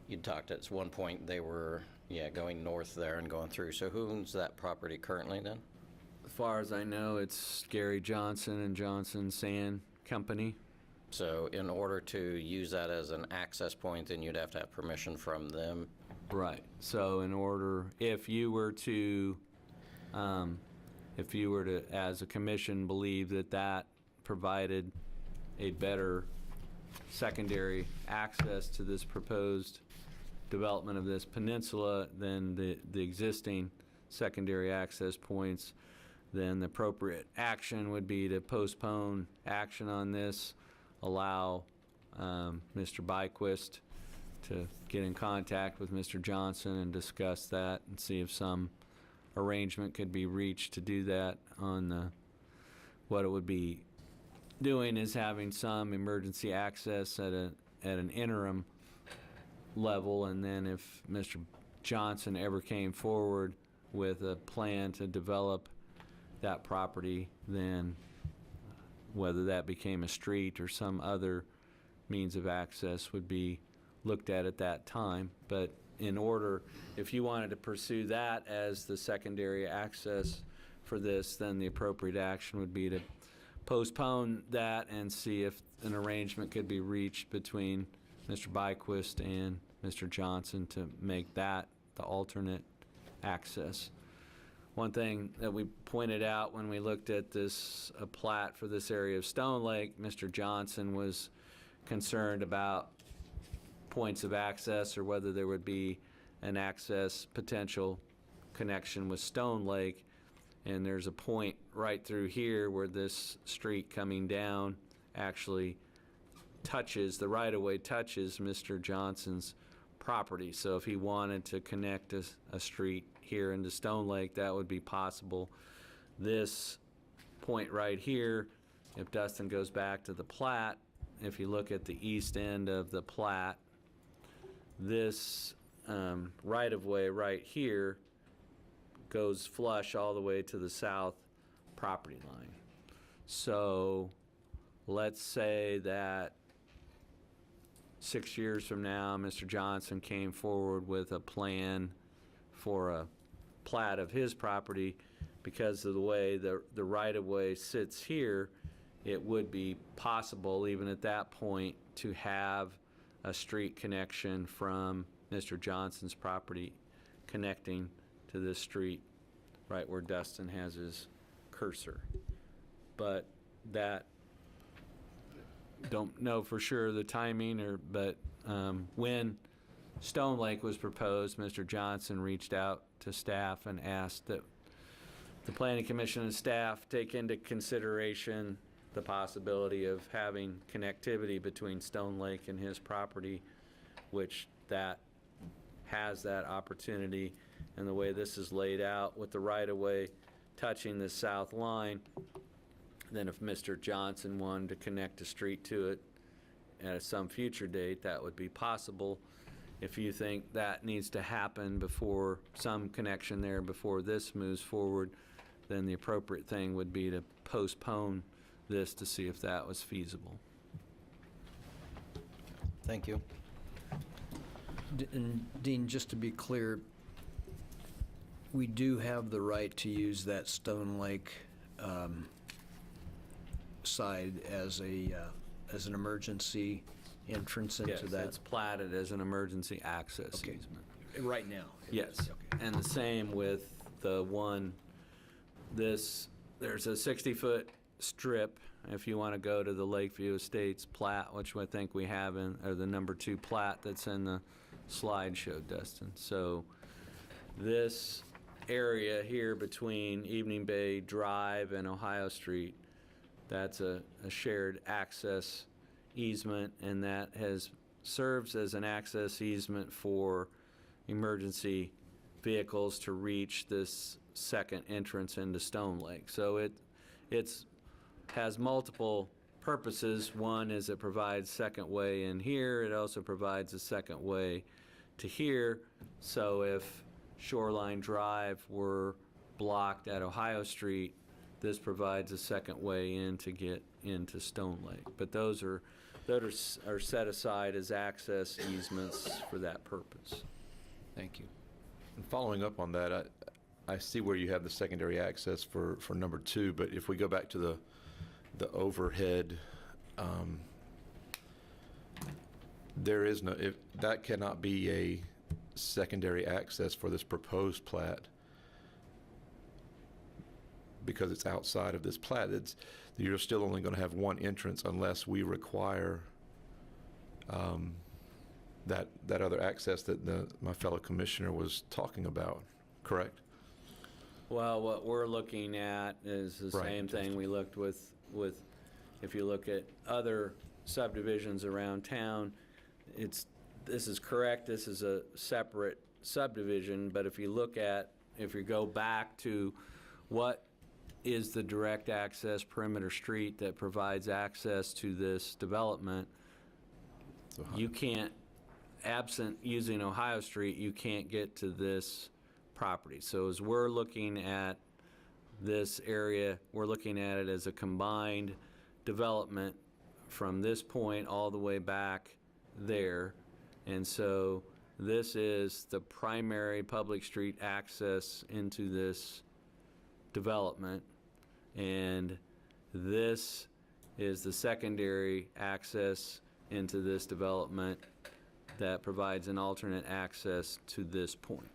you talked at one point they were, going north there and going through. So who owns that property currently then? As far as I know, it's Gary Johnson and Johnson Sand Company. So in order to use that as an access point, then you'd have to have permission from them. Right. So in order, if you were to, as a commission, believe that provided a better secondary access to this proposed development of this peninsula than the existing secondary access points, then the appropriate action would be to postpone action on this, allow Mr. Byquist to get in contact with Mr. Johnson and discuss that and see if some arrangement could be reached to do that on the what it would be doing is having some emergency access at an interim level, and then if Mr. Johnson ever came forward with a plan to develop that property, then whether that became a street or some other means of access would be looked at that time. But in order, if you wanted to pursue that as the secondary access for this, then the appropriate action would be to postpone that and see if an arrangement could be reached between Mr. Byquist and Mr. Johnson to make that the alternate access. One thing that we pointed out when we looked at this plat for this area of Stone Lake, Mr. Johnson was concerned about points of access or whether there would be an access potential connection with Stone Lake. And there's a point right through here where this street coming down actually touches, the right-of-way touches Mr. Johnson's property. So if he wanted to connect a street here into Stone Lake, that would be possible. This point right here, if Dustin goes back to the plat, if you look at the east end of the plat, this right-of-way right here goes flush all the way to the south property line. So let's say that 6 years from now, Mr. Johnson came forward with a plan for a plat of his property. Because of the way the right-of-way sits here, it would be possible, even at that point, to have a street connection from Mr. Johnson's property connecting to this street right where Dustin has his cursor. But that, don't know for sure the timing, but when Stone Lake was proposed, Mr. Johnson reached out to staff and asked that the Planning Commission and staff take into consideration the possibility of having connectivity between Stone Lake and his property, which that has that opportunity. And the way this is laid out with the right-of-way touching the south line, then if Mr. Johnson wanted to connect a street to it at some future date, that would be possible. If you think that needs to happen before some connection there, before this moves forward, then the appropriate thing would be to postpone this to see if that was feasible. Thank you. And Dean, just to be clear, we do have the right to use that Stone Lake side as an emergency entrance into Yes, that? it's platted as an emergency access Okay. easement. Right now? it Yes, is, okay. and the same with the one, there's a 60-foot strip, if you want to go to the Lakeview Estates plat, which I think we have or the number 2 plat that's in the slideshow, Dustin. So this area here between Evening Bay Drive and Ohio Street, that's a shared access easement, and that serves as an access easement for emergency vehicles to reach this second entrance into Stone Lake. So it has multiple purposes. One is it provides second way in here. It also provides a second way to here. So if Shoreline Drive were blocked at Ohio Street, this provides a second way in to get into Stone Lake. But those are set aside as access easements for that purpose. Thank you. And following up on that, I see where you have the secondary access for number 2, but if we go back to the overhead, there is no, that cannot be a secondary access for this proposed plat because it's outside of this plat. You're still only going to have one entrance unless we require that other access that my fellow commissioner was talking about, correct? Well, what we're looking at is the Right, same thing we looked with, if you look at other subdivisions around town, this is correct, this is a separate subdivision, but if you go back to what is the direct access perimeter street that provides access to this development. You can't, absent using Ohio Street, you can't get to this property. So as we're looking at this area, we're looking at it as a combined development from this point all the way back there. And so this is the primary public street access into this development, and this is the secondary access into this development that provides an alternate access to this point.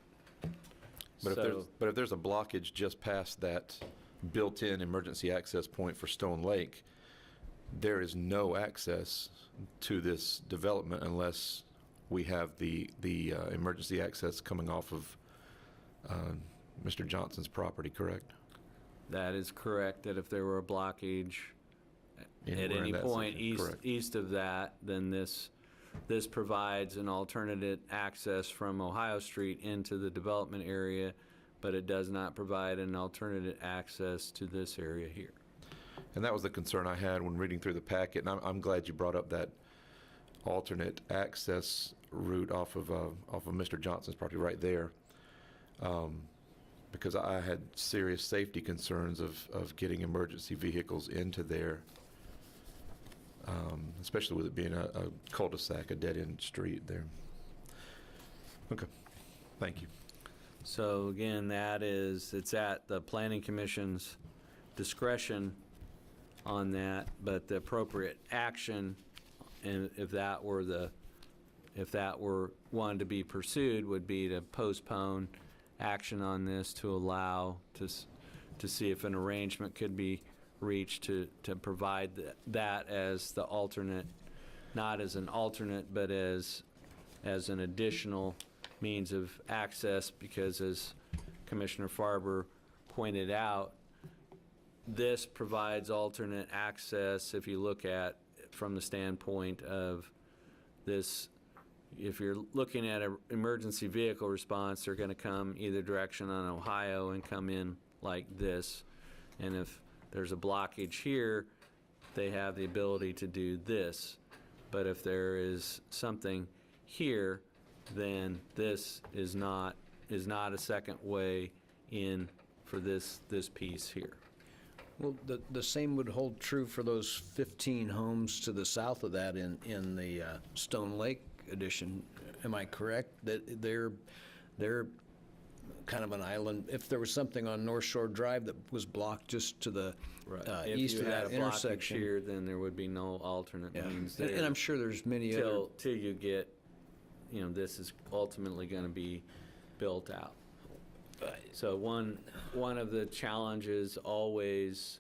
But So- if there's a blockage just past that built-in emergency access point for Stone Lake, there is no access to this development unless we have the emergency access coming off of Mr. Johnson's property, correct? That is correct, that if there were a blockage at Anywhere in any that point section, correct. east of that, then this provides an alternative access from Ohio Street into the development area, but it does not provide an alternative access to this area here. And that was the concern I had when reading through the packet, and I'm glad you brought up that alternate access route off of Mr. Johnson's property right there, because I had serious safety concerns of getting emergency vehicles into there, especially with it being a cul-de-sac, a dead-end street there. Okay, thank you. So again, it's at the Planning Commission's discretion on that, but the appropriate action, and if that were one to be pursued, would be to postpone action on this to allow to see if an arrangement could be reached to provide that as the alternate, not as an alternate, but as an additional means of access, because as Commissioner Farber pointed out, this provides alternate access. If you look at from the standpoint of this, if you're looking at an emergency vehicle response, they're going to come either direction on Ohio and come in like this. And if there's a blockage here, they have the ability to do this. But if there is something here, then this is not a second way in for this piece here. Well, the same would hold true for those 15 homes to the south of that in the Stone Lake addition. Am I correct? That they're kind of an island. If there was something on North Shore Drive that was blocked just to the east of that If you had a blockage intersection. here, then there would be no alternate Yeah. means And there. I'm sure there's many other. Till you get, this is ultimately going to be built out. So one of the challenges always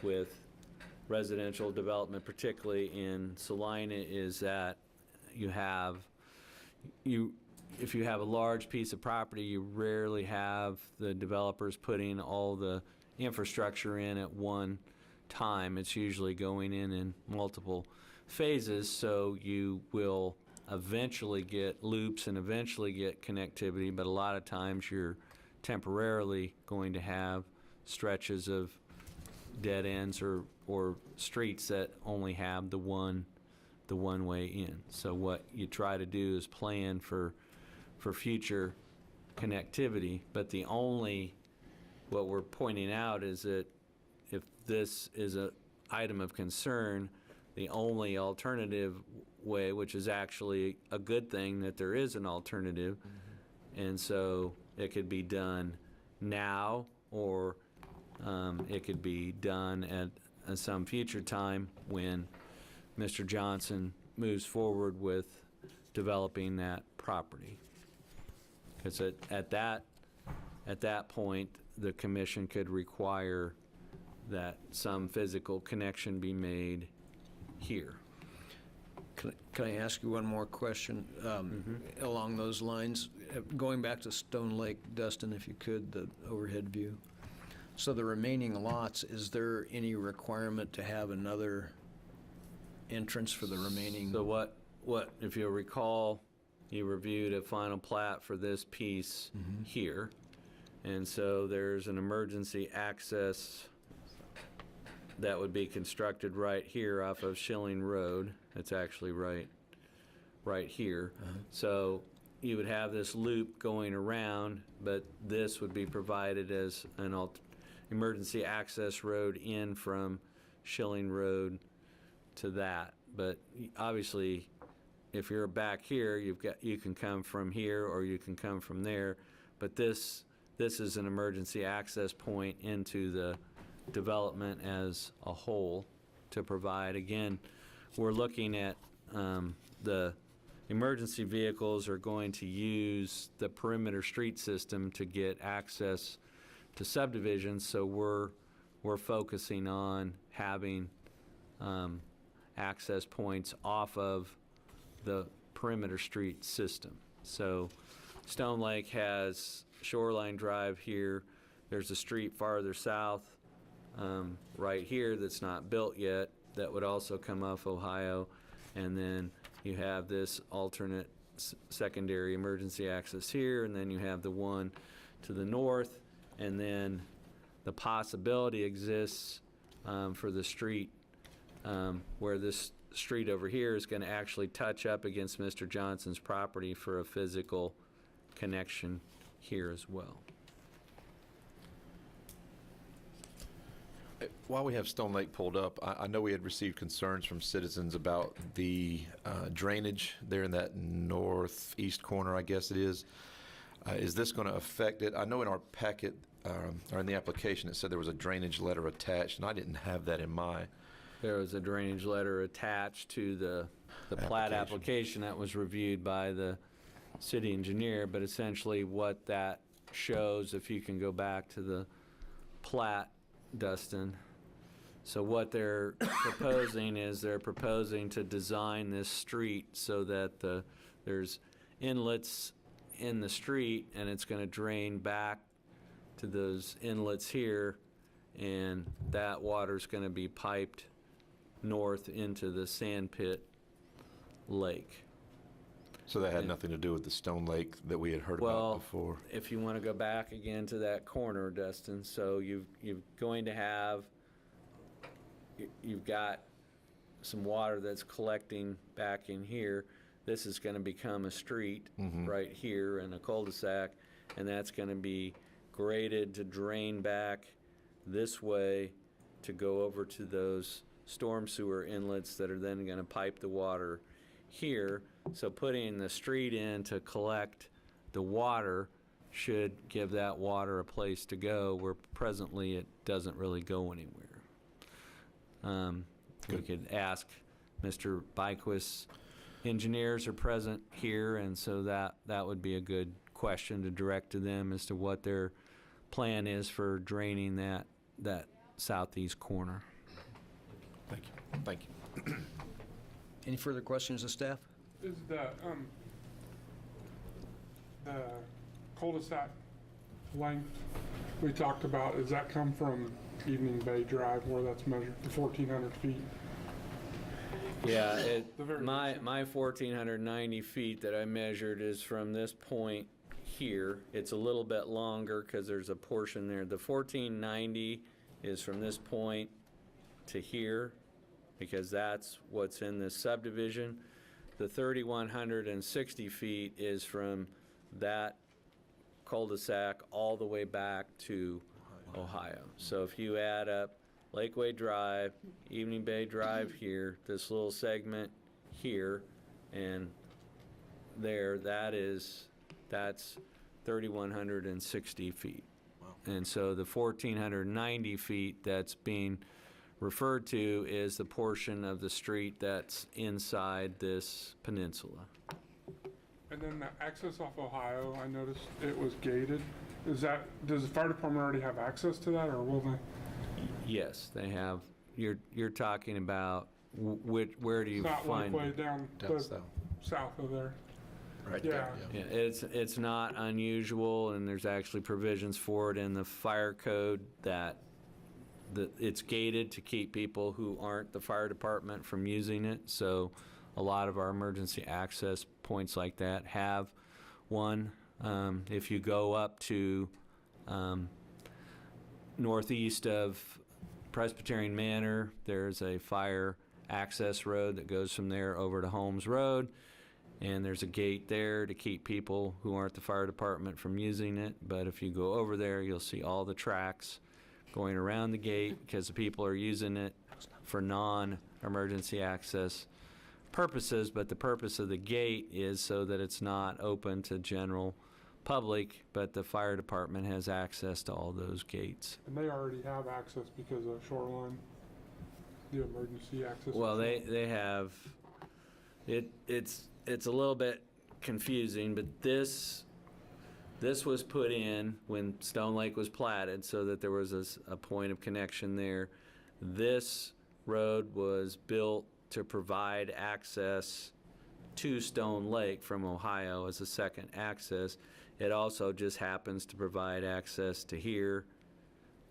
with residential development, particularly in Salina, is that if you have a large piece of property, you rarely have the developers putting all the infrastructure in at one time. It's usually going in multiple phases, so you will eventually get loops and eventually get connectivity, but a lot of times you're temporarily going to have stretches of dead ends or streets that only have the one way in. So what you try to do is plan for future connectivity, but what we're pointing out is that if this is an item of concern, the only alternative way, which is actually a good thing that there is an alternative, and so it could be done now, or it could be done at some future time when Mr. Johnson moves forward with developing that property. Because at that point, the commission could require that some physical connection be made here. Can I ask you one more question along those lines? Going back to Stone Lake, Dustin, if you could, the overhead view. So the remaining lots, is there any requirement to have another entrance for the remaining? So what if you'll recall, you reviewed a final plat for this piece here, And so there's an emergency access that would be constructed right here off of Schilling Road. It's actually right here. So you would have this loop going around, but this would be provided as an emergency access road in from Schilling Road to that. But obviously, if you're back here, you can come from here or you can come from there. But this is an emergency access point into the development as a whole to provide. Again, we're looking at the emergency vehicles are going to use the perimeter street system to get access to subdivisions, so we're focusing on having access points off of the perimeter street system. So Stone Lake has Shoreline Drive here. There's a street farther south right here that's not built yet that would also come off Ohio. And then you have this alternate secondary emergency access here, and then you have the one to the north, and then the possibility exists for the street where this street over here is going to actually touch up against Mr. Johnson's property for a physical connection here as well. While we have Stone Lake pulled up, I know we had received concerns from citizens about the drainage there in that northeast corner, I guess it is. Is this going to affect it? I know in our packet, or in the application, it said there was a drainage letter attached, and I didn't have that in my There was a drainage letter attached to the plat application that was reviewed by the city engineer, but essentially what that shows, if you can go back to the plat, Dustin. So what they're proposing is they're proposing to design this street so that there's inlets in the street, and it's going to drain back to those inlets here, and that water's going to be piped north into the Sandpit Lake. So that had nothing to do with the Stone Lake that we had heard about before? If you want to go back again to that corner, Dustin, so you've got some water that's collecting back in here. This is going to become a street right here in a cul-de-sac, and that's going to be graded to drain back this way to go over to those storm sewer inlets that are then going to pipe the water here. So putting the street in to collect the water should give that water a place to go, where presently it doesn't really go anywhere. We could ask Mr. Byquist's engineers are present here, and so that would be a good question to direct to them as to what their plan is for draining that southeast corner. Thank you. Thank you. Any further questions of staff? Is the cul-de-sac length we talked about, does that come from Evening Bay Drive where that's measured, the 1,400 feet? Yeah, my 1,490 feet that I measured is from this point here. It's a little bit longer because there's a portion there. The 1,490 is from this point to here, because that's what's in this subdivision. The 3,160 feet is from that cul-de-sac all the way back to Ohio. So if you add up Lakeway Drive, Evening Bay Drive here, this little segment here, and there, that's 3,160 feet. Wow. And so the 1,490 feet that's being referred to is the portion of the street that's inside this peninsula. And then the access off Ohio, I noticed it was gated. Does the fire department already have access to that, or will they? Yes, they have. You're talking about where do you find Not Lakeway down south of there. Right Yeah. there. Yeah, it's not unusual, and there's actually provisions for it in the fire code that it's gated to keep people who aren't the fire department from using it. So a lot of our emergency access points like that have one. If you go up to Northeast of Presbyterian Manor, there's a fire access road that goes from there over to Holmes Road, and there's a gate there to keep people who aren't the fire department from using it. But if you go over there, you'll see all the tracks going around the gate because the people are using it for non-emergency access purposes. But the purpose of the gate is so that it's not open to general public, but the fire department has access to all those gates. And they already have access because of shoreline, the emergency access. Well, they have, it's a little bit confusing, but this was put in when Stone Lake was platted so that there was a point of connection there. This road was built to provide access to Stone Lake from Ohio as a second access. It also just happens to provide access to here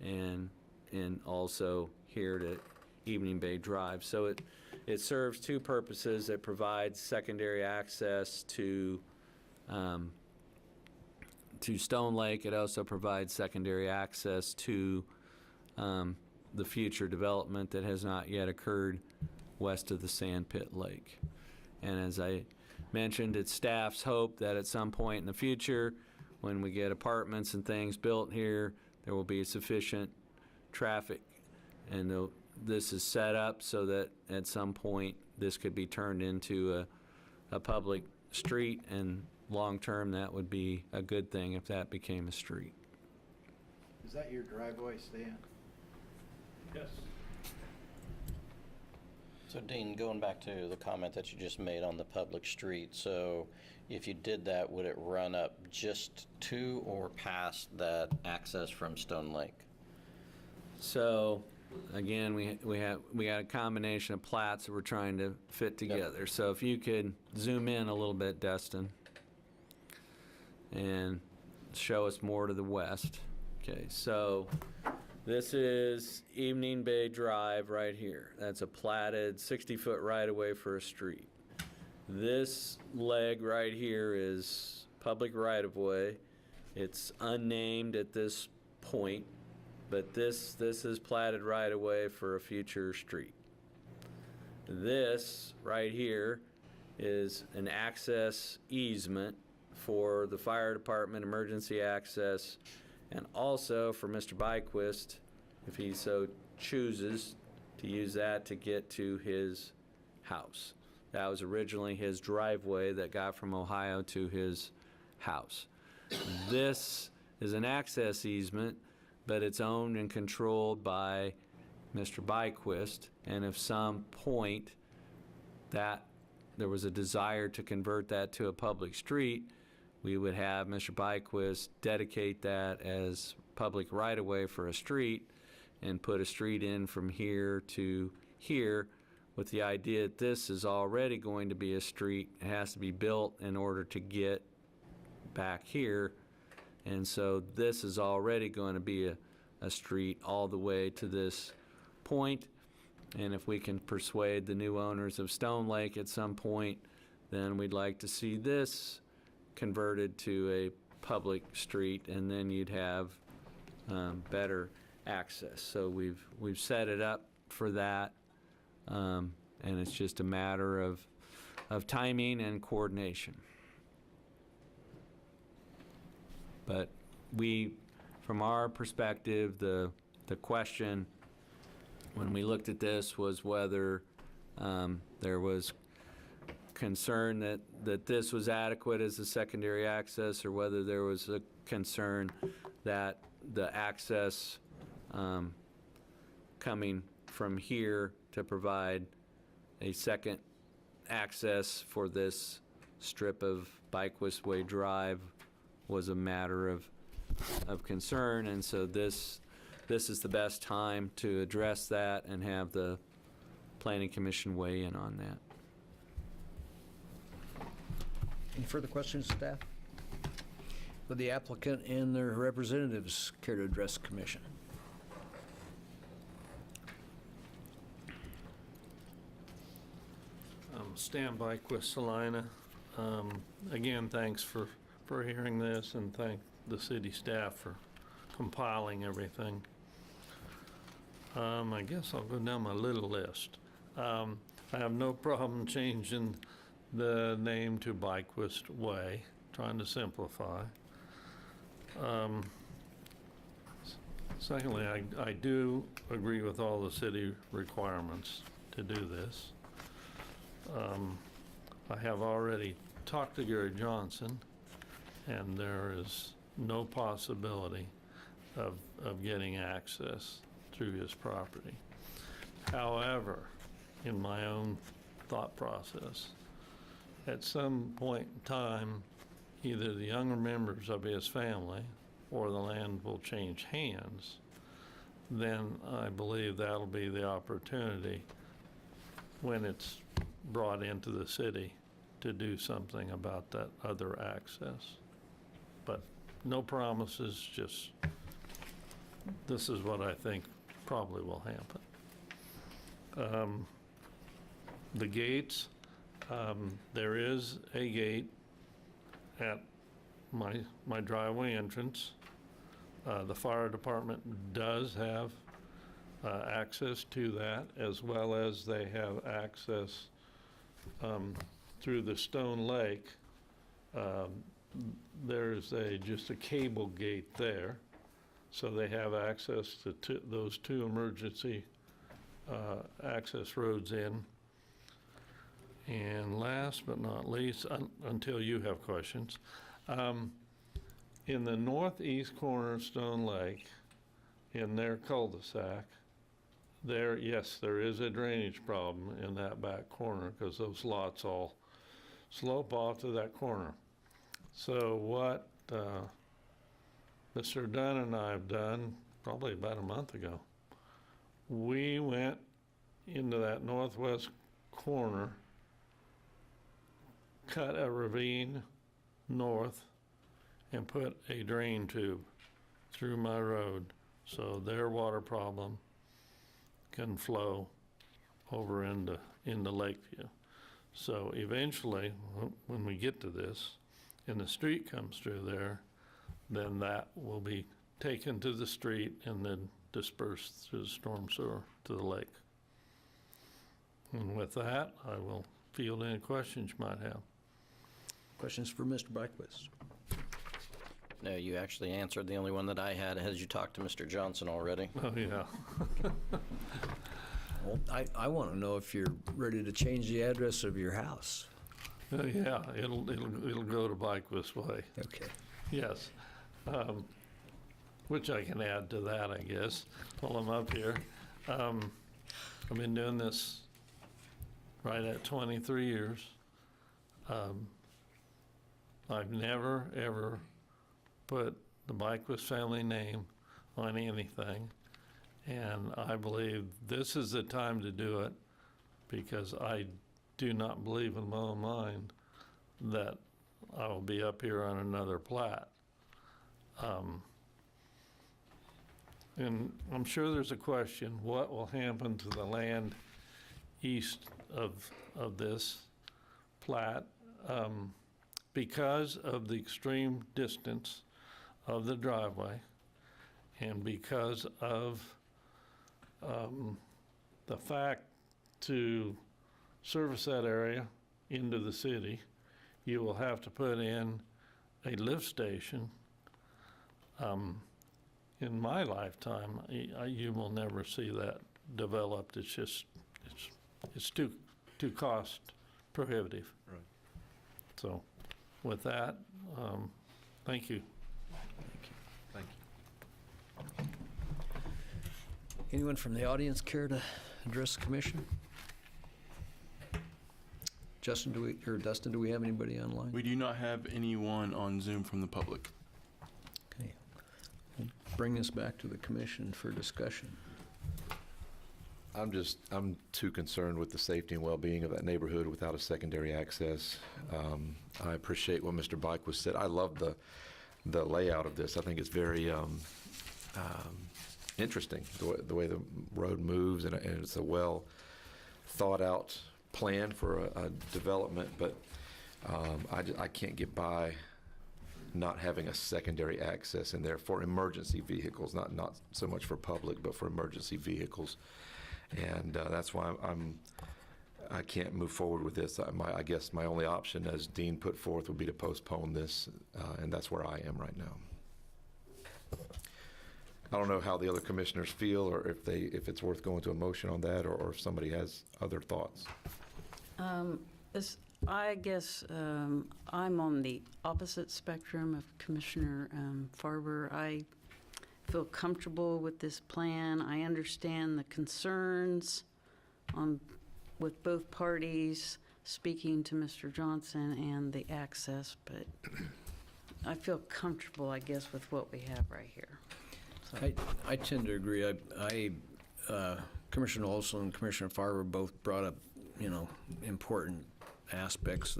and also here to Evening Bay Drive. So it serves two purposes. It provides secondary access to Stone Lake. It also provides secondary access to the future development that has not yet occurred west of the Sandpit Lake. And as I mentioned, it's staff's hope that at some point in the future, when we get apartments and things built here, there will be sufficient traffic. And this is set up so that at some point this could be turned into a public street, and long-term that would be a good thing if that became a street. Is that your driveway, Stan? Yes. So Dean, going back to the comment that you just made on the public street, so if you did that, would it run up just to or past that access from Stone Lake? So again, we got a combination of plats that we're trying to fit together. So if you could zoom in a little bit, Destin, and show us more to the west. Okay, so this is Evening Bay Drive right here. That's a platted 60-foot right-of-way for a street. This leg right here is public right-of-way. It's unnamed at this point, but this is platted right-of-way for a future street. This right here is an access easement for the fire department, emergency access, and also for Mr. Byquist, if he so chooses, to use that to get to his house. That was originally his driveway that got from Ohio to his house. This is an access easement, but it's owned and controlled by Mr. Byquist, and if some point that there was a desire to convert that to a public street, we would have Mr. Byquist dedicate that as public right-of-way for a street and put a street in from here to here, with the idea that this is already going to be a street. It has to be built in order to get back here, and so this is already going to be a street all the way to this point. And if we can persuade the new owners of Stone Lake at some point, then we'd like to see this converted to a public street, and then you'd have better access. So we've set it up for that, and it's just a matter of timing and coordination. But from our perspective, the question when we looked at this was whether there was concern that this was adequate as a secondary access, or whether there was a concern that the access coming from here to provide a second access for this strip of Byquist Way Drive was a matter of concern. And so this is the best time to address that and have the Planning Commission weigh in on that. Any further questions, staff? Would the applicant and their representatives care to address the commission? Stand by with Salina. Again, thanks for hearing this, and thank the city staff for compiling everything. I guess I'll go down my little list. I have no problem changing the name to Byquist Way, trying to simplify. Secondly, I do agree with all the city requirements to do this. I have already talked to Gary Johnson, and there is no possibility of getting access through his property. However, in my own thought process, at some point in time, either the younger members of his family or the land will change hands, then I believe that'll be the opportunity when it's brought into the city to do something about that other access. But no promises, just this is what I think probably will happen. The gates, there is a gate at my driveway entrance. The fire department does have access to that, as well as they have access through the Stone Lake. There's just a cable gate there, so they have access to those two emergency access roads in. And last but not least, until you have questions, in the northeast corner of Stone Lake, in their cul-de-sac, yes, there is a drainage problem in that back corner because those lots all slope off to that corner. So what Mr. Dunn and I have done, probably about a month ago, we went into that northwest corner, cut a ravine north, and put a drain tube through my road so their water problem can flow over into Lakeview. So eventually, when we get to this, and the street comes through there, then that will be taken to the street and then dispersed through the storm sewer to the lake. And with that, I will field any questions you might have. Questions for Mr. Byquist? No, you actually answered the only one that I had. Had you talked to Mr. Johnson already? Oh, yeah. Well, I want to know if you're ready to change the address of your house. Yeah, it'll go to Byquist Way. Okay. Yes. Which I can add to that, I guess, while I'm up here. I've been doing this right at 23 years. I've never, ever put the Byquist family name on anything. And I believe this is the time to do it because I do not believe in my own mind that I will be up here on another plat. And I'm sure there's a question, what will happen to the land east of this plat? Because of the extreme distance of the driveway and because of the fact to service that area into the city, you will have to put in a lift station. In my lifetime, you will never see that developed. It's just, it's too cost prohibitive. Right. So with that, thank you. Thank you. Anyone from the audience care to address the commission? Dustin, do we have anybody online? We do not have anyone on Zoom from the public. Okay. We'll bring this back to the commission for discussion. I'm too concerned with the safety and well-being of that neighborhood without a secondary access. I appreciate what Mr. Byquist said. I love the layout of this. I think it's very interesting, the way the road moves, and it's a well thought out plan for a development, but I can't get by not having a secondary access in there for emergency vehicles, not so much for public, but for emergency vehicles. And that's why I can't move forward with this. I guess my only option, as Dean put forth, would be to postpone this, and that's where I am right now. I don't know how the other commissioners feel, or if it's worth going to a motion on that, or if somebody has other thoughts. I guess I'm on the opposite spectrum of Commissioner Farber. I feel comfortable with this plan. I understand the concerns with both parties, speaking to Mr. Johnson and the access, but I feel comfortable, I guess, with what we have right here. So. I tend to agree. Commissioner Olson and Commissioner Farber both brought up, important aspects.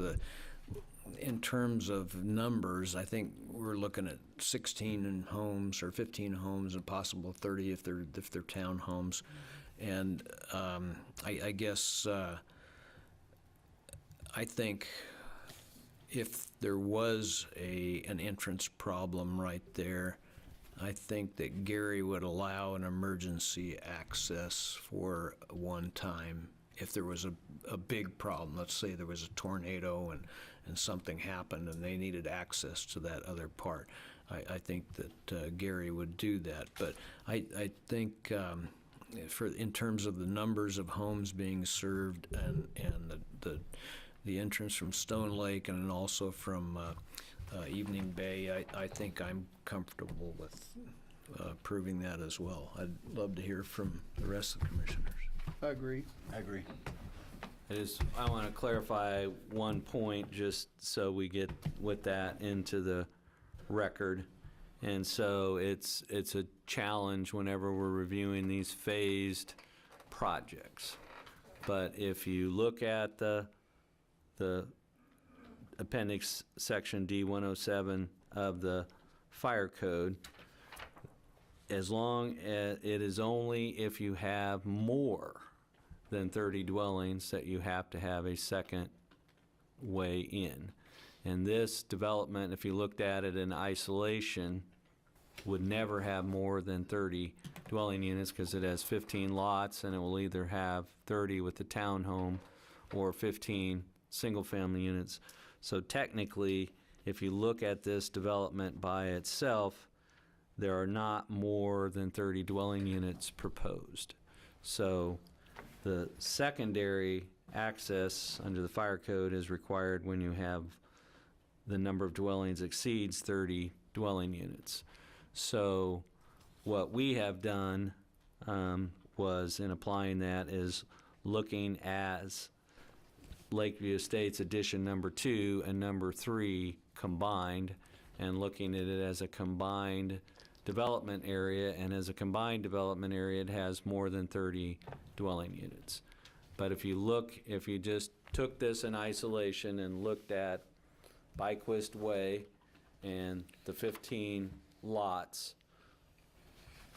In terms of numbers, I think we're looking at 16 homes or 15 homes and possible 30 if they're townhomes. And I guess I think if there was an entrance problem right there, I think that Gary would allow an emergency access for one time if there was a big problem. Let's say there was a tornado and something happened and they needed access to that other part. I think that Gary would do that. But I think in terms of the numbers of homes being served and the entrance from Stone Lake and also from Evening Bay, I think I'm comfortable with approving that as well. I'd love to hear from the rest of the commissioners. I agree. I want to clarify one point just so we get with that into the record. And so it's a challenge whenever we're reviewing these phased projects. But if you look at the appendix section D107 of the fire code, as long as it is only if you have more than 30 dwellings that you have to have a second way in. And this development, if you looked at it in isolation, would never have more than 30 dwelling units because it has 15 lots, and it will either have 30 with the townhome or 15 single-family units. So technically, if you look at this development by itself, there are not more than 30 dwelling units proposed. So the secondary access under the fire code is required when you have the number of dwellings exceeds 30 dwelling units. So what we have done was, in applying that, is looking as Lakeview Estates Addition number 2 and number 3 combined, and looking at it as a combined development area, and as a combined development area it has more than 30 dwelling units. But if you just took this in isolation and looked at Byquist Way and the 15 lots,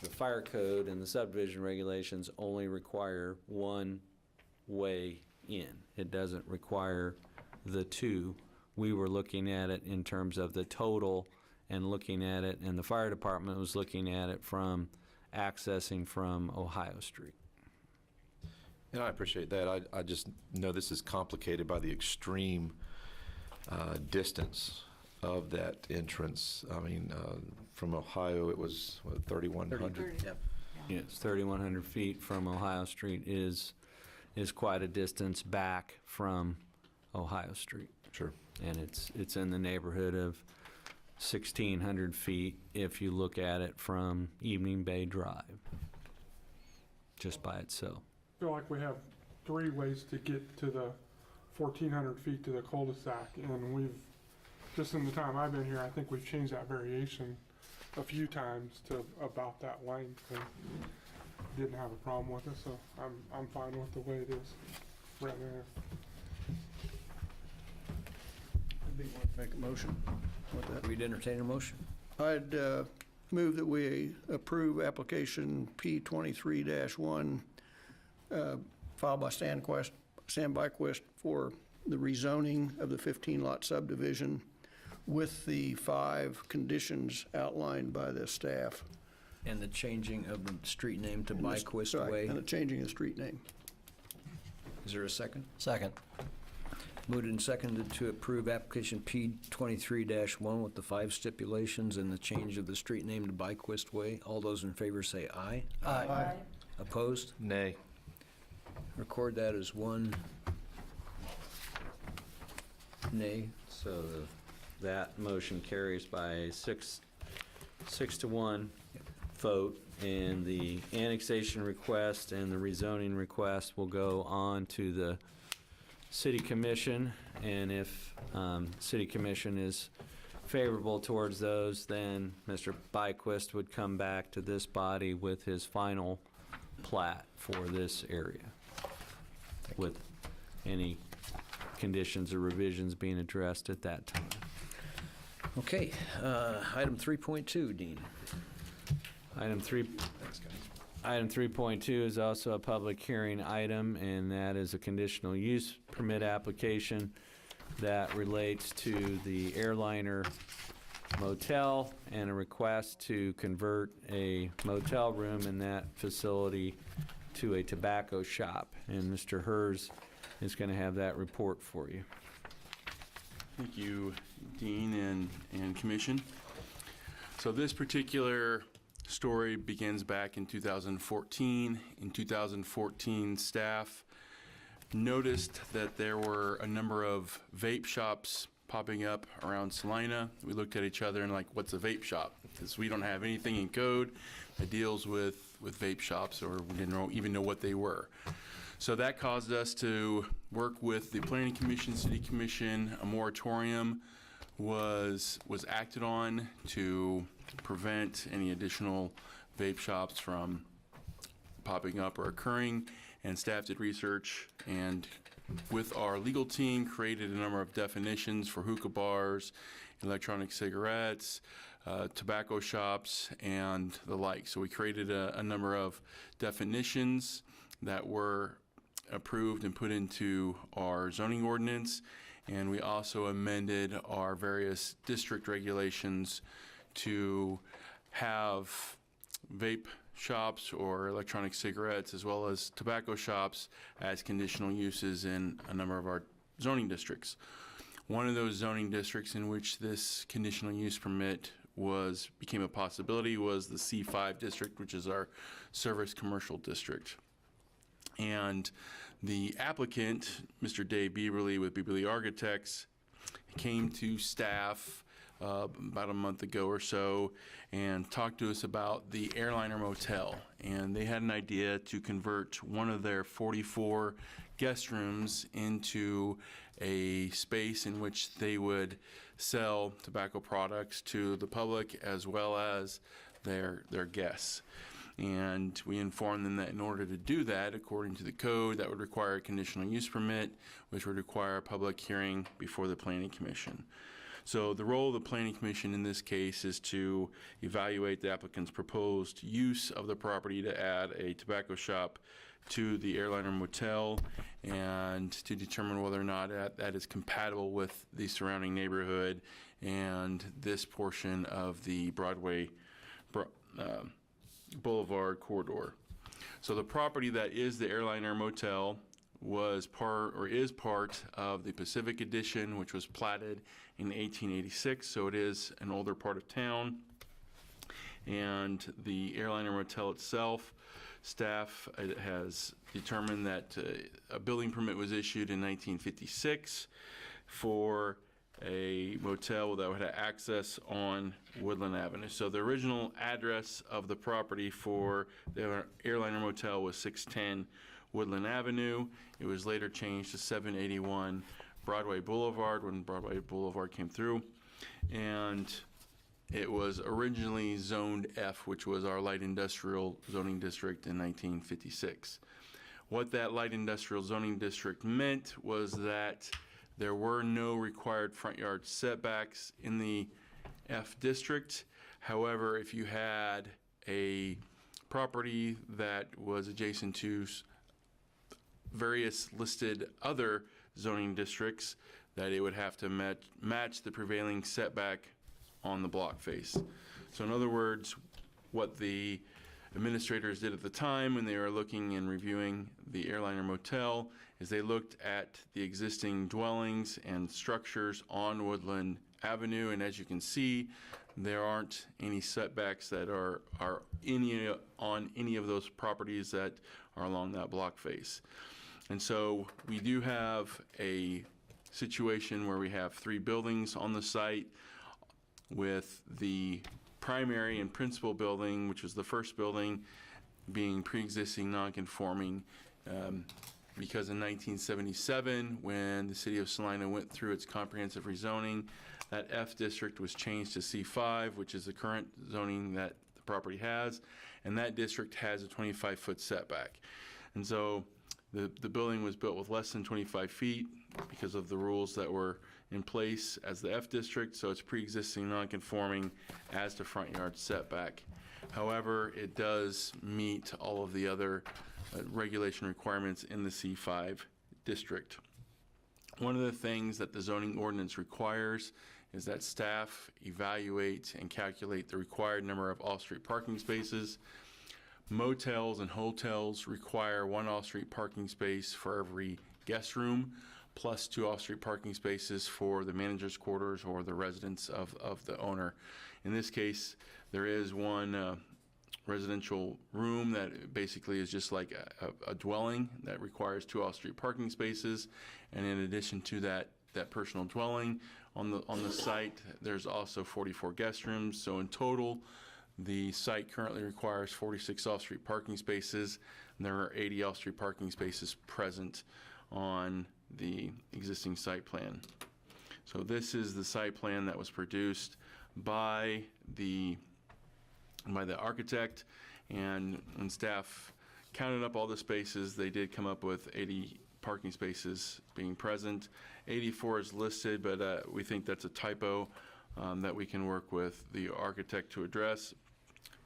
the fire code and the subdivision regulations only require one way in. It doesn't require the two. We were looking at it in terms of the total and looking at it, and the fire department was looking at it from accessing from Ohio Street. And I appreciate that. I just know this is complicated by the extreme distance of that entrance. I mean, from Ohio, it was, what, 3,100? Yep. Yes, 3,100 feet from Ohio Street is quite a distance back from Ohio Street. Sure. And it's in the neighborhood of 1,600 feet if you look at it from Evening Bay Drive, just by itself. I feel like we have 3 ways to get to the 1,400 feet to the cul-de-sac, and we've, just in the time I've been here, I think we've changed that variation a few times to about that length, and didn't have a problem with it, so I'm fine with the way it is right now. Make a motion with that. We'd entertain a motion. I'd move that we approve application P23-1 filed by Stan Byquist for the rezoning of the 15-lot subdivision with the 5 conditions outlined by the staff. And the changing of the street name to And this- Byquist right, Way. And the changing of the street name. Is there a second? Second. Moved and seconded to approve application P 23-1 with the 5 stipulations and the change of the street name to Byquist Way. All those in favor say aye. Aye. Opposed? Nay. Record that as 1 nay. So that motion carries by 6 to 1 vote, and the annexation request and the rezoning request will go on to the City Commission, and if City Commission is favorable towards those, then Mr. Byquist would come back to this body with his final plat for this area, with any conditions or revisions being addressed at that time. Okay, item 3.2, Dean. Item 3.2 is also a public hearing item, and that is a conditional use permit application that relates to the airliner motel and a request to convert a motel room in that facility to a tobacco shop. And Mr. Hers is going to have that report for you. Thank you, Dean and Commission. So this particular story begins back in 2014. In 2014, staff noticed that there were a number of vape shops popping up around Salina. We looked at each other and like, what's a vape shop? Because we don't have anything in code that deals with vape shops, or we didn't even know what they were. So that caused us to work with the Planning Commission, City Commission. A moratorium was acted on to prevent any additional vape shops from popping up or occurring, and staff did research and with our legal team created a number of definitions for hookah bars, electronic cigarettes, tobacco shops, and the like. So we created a number of definitions that were approved and put into our zoning ordinance, and we also amended our various district regulations to have vape shops or electronic cigarettes as well as tobacco shops as conditional uses in a number of our zoning districts. One of those zoning districts in which this conditional use permit became a possibility was the C5 district, which is our service commercial district. And the applicant, Mr. Dave Bieberly with Bieberly Architects, came to staff about a month ago or so and talked to us about the airliner motel. And they had an idea to convert one of their 44 guest rooms into a space in which they would sell tobacco products to the public as well as their guests. And we informed them that in order to do that, according to the code, that would require a conditional use permit, which would require a public hearing before the Planning Commission. So the role of the Planning Commission in this case is to evaluate the applicant's proposed use of the property to add a tobacco shop to the airliner motel and to determine whether or not that is compatible with the surrounding neighborhood and this portion of the Broadway Boulevard corridor. So the property that is the airliner motel is part of the Pacific Edition, which was platted in 1886, so it is an older part of town. And the airliner motel itself, staff has determined that a building permit was issued in 1956 for a motel that would have access on Woodland Avenue. So the original address of the property for the airliner motel was 610 Woodland Avenue. It was later changed to 781 Broadway Boulevard when Broadway Boulevard came through. And it was originally zoned F, which was our light industrial zoning district in 1956. What that light industrial zoning district meant was that there were no required front yard setbacks in the F district. However, if you had a property that was adjacent to various listed other zoning districts, that it would have to match the prevailing setback on the block face. So in other words, what the administrators did at the time when they were looking and reviewing the airliner motel is they looked at the existing dwellings and structures on Woodland Avenue, and as you can see, there aren't any setbacks that are on any of those properties that are along that block face. And so we do have a situation where we have 3 buildings on the site, with the primary and principal building, which was the first building, being pre-existing non-conforming, because in 1977, when the city of Salina went through its comprehensive rezoning, that F district was changed to C5, which is the current zoning that the property has, and that district has a 25-foot setback. And so the building was built with less than 25 feet because of the rules that were in place as the F district, so it's pre-existing non-conforming as to front yard setback. However, it does meet all of the other regulation requirements in the C5 district. One of the things that the zoning ordinance requires is that staff evaluate and calculate the required number of off-street parking spaces. Motels and hotels require 1 off-street parking space for every guest room, plus 2 off-street parking spaces for the manager's quarters or the residence of the owner. In this case, there is one residential room that basically is just like a dwelling that requires 2 off-street parking spaces. And in addition to that personal dwelling on the site, there's also 44 guest rooms. So in total, the site currently requires 46 off-street parking spaces, and there are 80 off-street parking spaces present on the existing site plan. So this is the site plan that was produced by the architect, and when staff counted up all the spaces, they did come up with 80 parking spaces being present. 84 is listed, but we think that's a typo that we can work with the architect to address.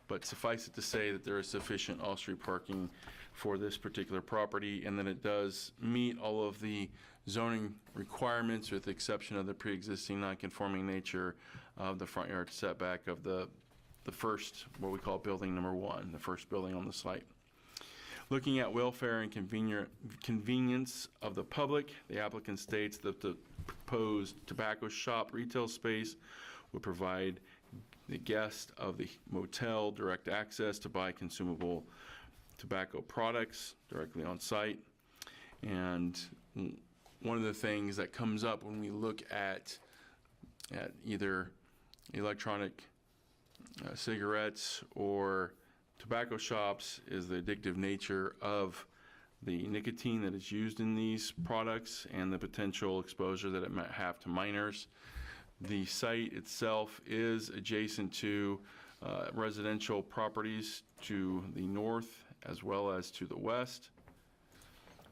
But suffice it to say that there is sufficient off-street parking for this particular property, and that it does meet all of the zoning requirements with the exception of the pre-existing non-conforming nature of the front yard setback of the first, what we call building number 1, the first building on the site. Looking at welfare and convenience of the public, the applicant states that the proposed tobacco shop retail space would provide the guest of the motel direct access to buy consumable tobacco products directly on site. And one of the things that comes up when we look at either electronic cigarettes or tobacco shops is the addictive nature of the nicotine that is used in these products and the potential exposure that it might have to minors. The site itself is adjacent to residential properties to the north as well as to the west.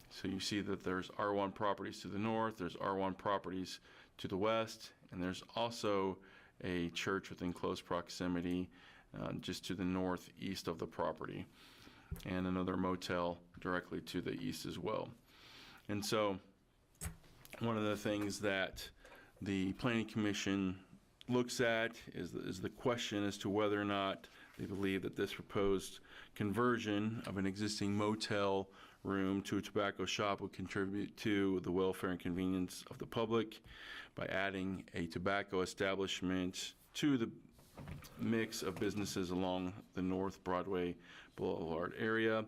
So you see that there's R1 properties to the north, there's R1 properties to the west, and there's also a church within close proximity just to the northeast of the property, and another motel directly to the east as well. And so one of the things that the Planning Commission looks at is the question as to whether or not they believe that this proposed conversion of an existing motel room to a tobacco shop would contribute to the welfare and convenience of the public by adding a tobacco establishment to the mix of businesses along the North Broadway Boulevard area.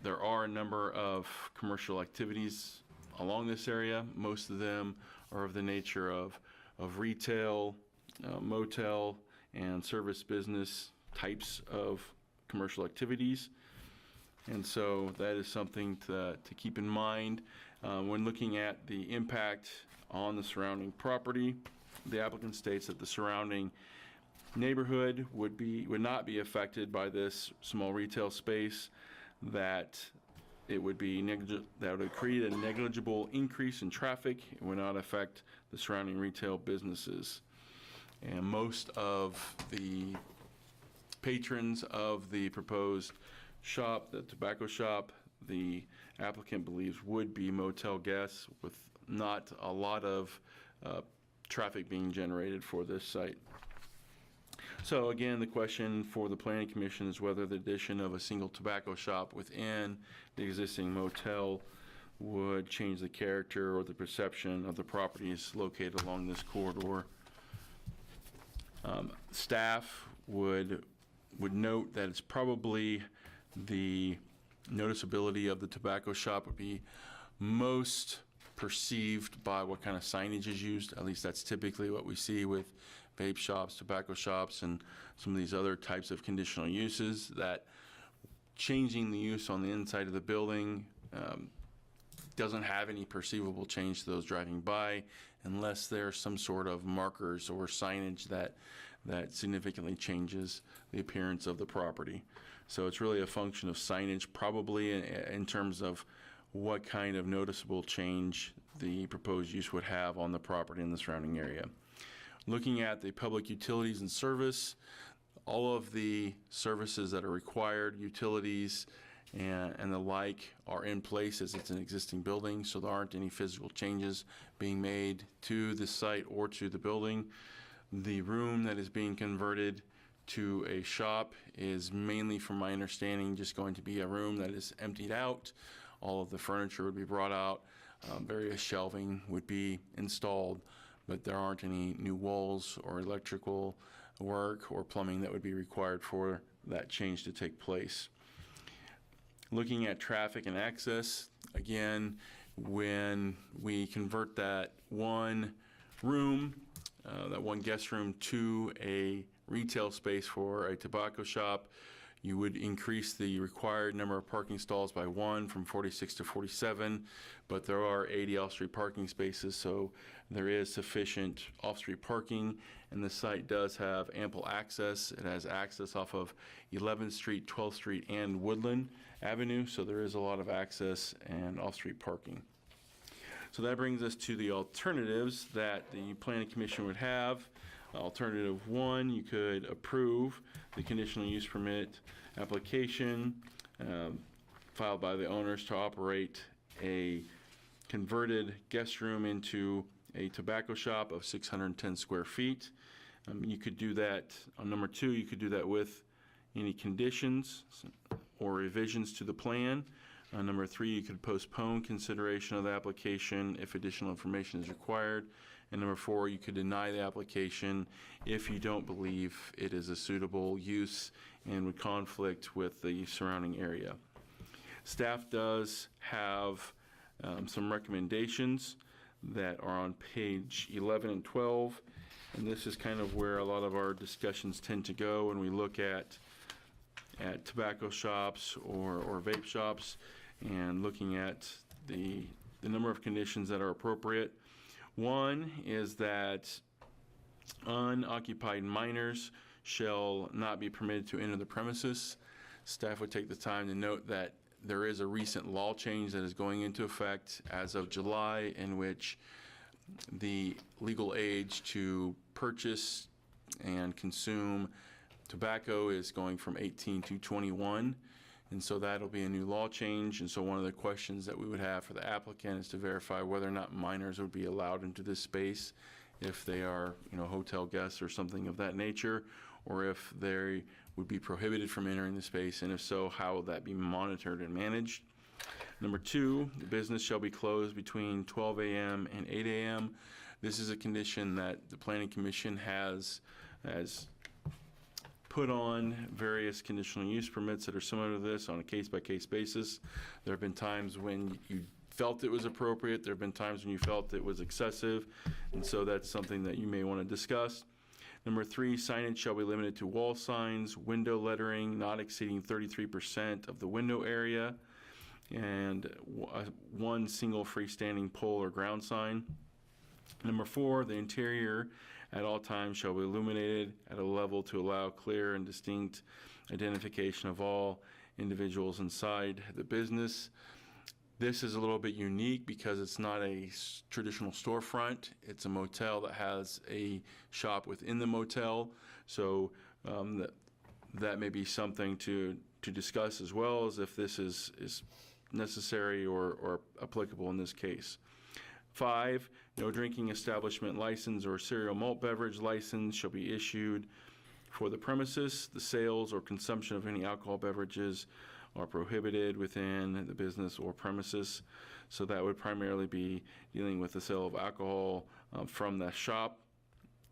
There are a number of commercial activities along this area. Most of them are of the nature of retail, motel, and service business types of commercial activities. And so that is something to keep in mind when looking at the impact on the surrounding property. The applicant states that the surrounding neighborhood would not be affected by this small retail space, that it would be that would create a negligible increase in traffic. It would not affect the surrounding retail businesses. And most of the patrons of the proposed shop, the tobacco shop, the applicant believes would be motel guests with not a lot of traffic being generated for this site. So again, the question for the Planning Commission is whether the addition of a single tobacco shop within the existing motel would change the character or the perception of the properties located along this corridor. Staff would note that it's probably the noticeability of the tobacco shop would be most perceived by what kind of signage is used. At least that's typically what we see with vape shops, tobacco shops, and some of these other types of conditional uses, that changing the use on the inside of the building doesn't have any perceivable change to those driving by unless there's some sort of markers or signage that significantly changes the appearance of the property. So it's really a function of signage, probably in terms of what kind of noticeable change the proposed use would have on the property in the surrounding area. Looking at the public utilities and service, all of the services that are required, utilities and the like, are in place as it's an existing building, so there aren't any physical changes being made to the site or to the building. The room that is being converted to a shop is mainly, from my understanding, just going to be a room that is emptied out. All of the furniture would be brought out, various shelving would be installed, but there aren't any new walls or electrical work or plumbing that would be required for that change to take place. Looking at traffic and access, again, when we convert that one room, that one guest room, to a retail space for a tobacco shop, you would increase the required number of parking stalls by 1 from 46 to 47, but there are 80 off-street parking spaces, so there is sufficient off-street parking, and the site does have ample access. It has access off of 11th Street, 12th Street, and Woodland Avenue, so there is a lot of access and off-street parking. So that brings us to the alternatives that the Planning Commission would have. Alternative 1, you could approve the conditional use permit application filed by the owners to operate a converted guest room into a tobacco shop of 610 square feet. You could do that on number 2. You could do that with any conditions or revisions to the plan. Number 3, you could postpone consideration of the application if additional information is required. And number 4, you could deny the application if you don't believe it is a suitable use and would conflict with the surrounding area. Staff does have some recommendations that are on page 11 and 12, and this is kind of where a lot of our discussions tend to go when we look at tobacco shops or vape shops, and looking at the number of conditions that are appropriate. One is that unoccupied minors shall not be permitted to enter the premises. Staff would take the time to note that there is a recent law change that is going into effect as of July, in which the legal age to purchase and consume tobacco is going from 18 to 21. And so that'll be a new law change. And so one of the questions that we would have for the applicant is to verify whether or not minors would be allowed into this space, if they are, hotel guests or something of that nature, or if they would be prohibited from entering the space, and if so, how will that be monitored and managed? Number 2, the business shall be closed between 12 a.m. and 8 a.m. This is a condition that the Planning Commission has put on various conditional use permits that are similar to this on a case-by-case basis. There have been times when you felt it was appropriate. There have been times when you felt it was excessive, and so that's something that you may want to discuss. Number 3, signage shall be limited to wall signs, window lettering not exceeding 33% of the window area, and one single freestanding pole or ground sign. Number 4, the interior at all times shall be illuminated at a level to allow clear and distinct identification of all individuals inside the business. This is a little bit unique because it's not a traditional storefront. It's a motel that has a shop within the motel. So that may be something to discuss, as well as if this is necessary or applicable in this case. 5, no drinking establishment license or cereal malt beverage license shall be issued for the premises. The sales or consumption of any alcohol beverages are prohibited within the business or premises. So that would primarily be dealing with the sale of alcohol from the shop,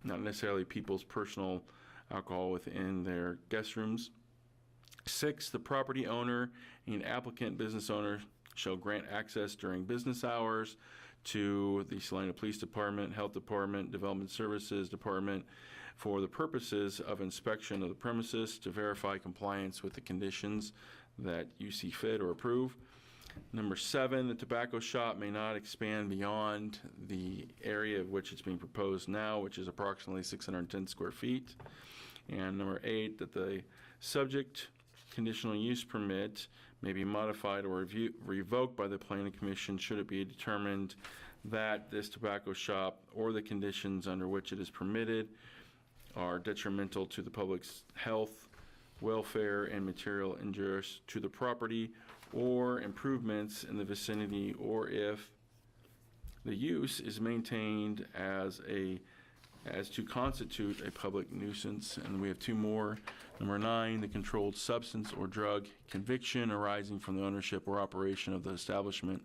not necessarily people's personal alcohol within their guest rooms. 6, the property owner and applicant business owner shall grant access during business hours to the Salina Police Department, Health Department, Development Services Department for the purposes of inspection of the premises to verify compliance with the conditions that you see fit or approve. Number 7, the tobacco shop may not expand beyond the area of which it's being proposed now, which is approximately 610 square feet. And number 8, that the subject conditional use permit may be modified or revoked by the Planning Commission should it be determined that this tobacco shop or the conditions under which it is permitted are detrimental to the public's health, welfare, and material injurious to the property or improvements in the vicinity, or if the use is maintained as to constitute a public nuisance. And we have 2 more. Number 9, the controlled substance or drug conviction arising from the ownership or operation of the establishment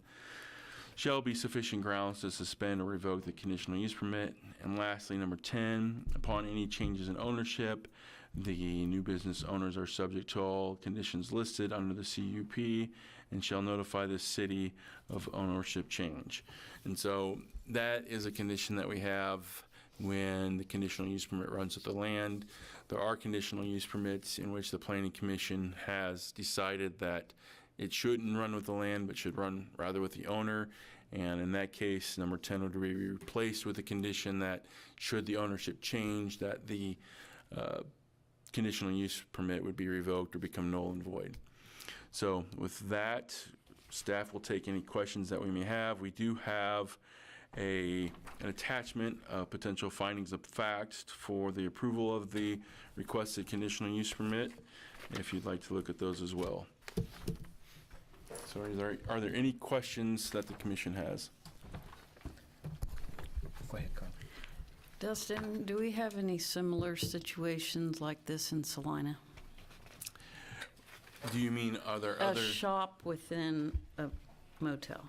shall be sufficient grounds to suspend or revoke the conditional use permit. And lastly, number 10, upon any changes in ownership, the new business owners are subject to all conditions listed under the CUP and shall notify the city of ownership change. And so that is a condition that we have when the conditional use permit runs with the land. There are conditional use permits in which the Planning Commission has decided that it shouldn't run with the land, but should run rather with the owner. And in that case, number 10 would be replaced with a condition that should the ownership change, that the conditional use permit would be revoked or become null and void. So with that, staff will take any questions that we may have. We do have an attachment of potential findings of fact for the approval of the requested conditional use permit, if you'd like to look at those as well. So are there any questions that the commission has? Go ahead, Carl. Dustin, do we have any similar situations like this in Salina? Do you mean are there A other? shop within a motel?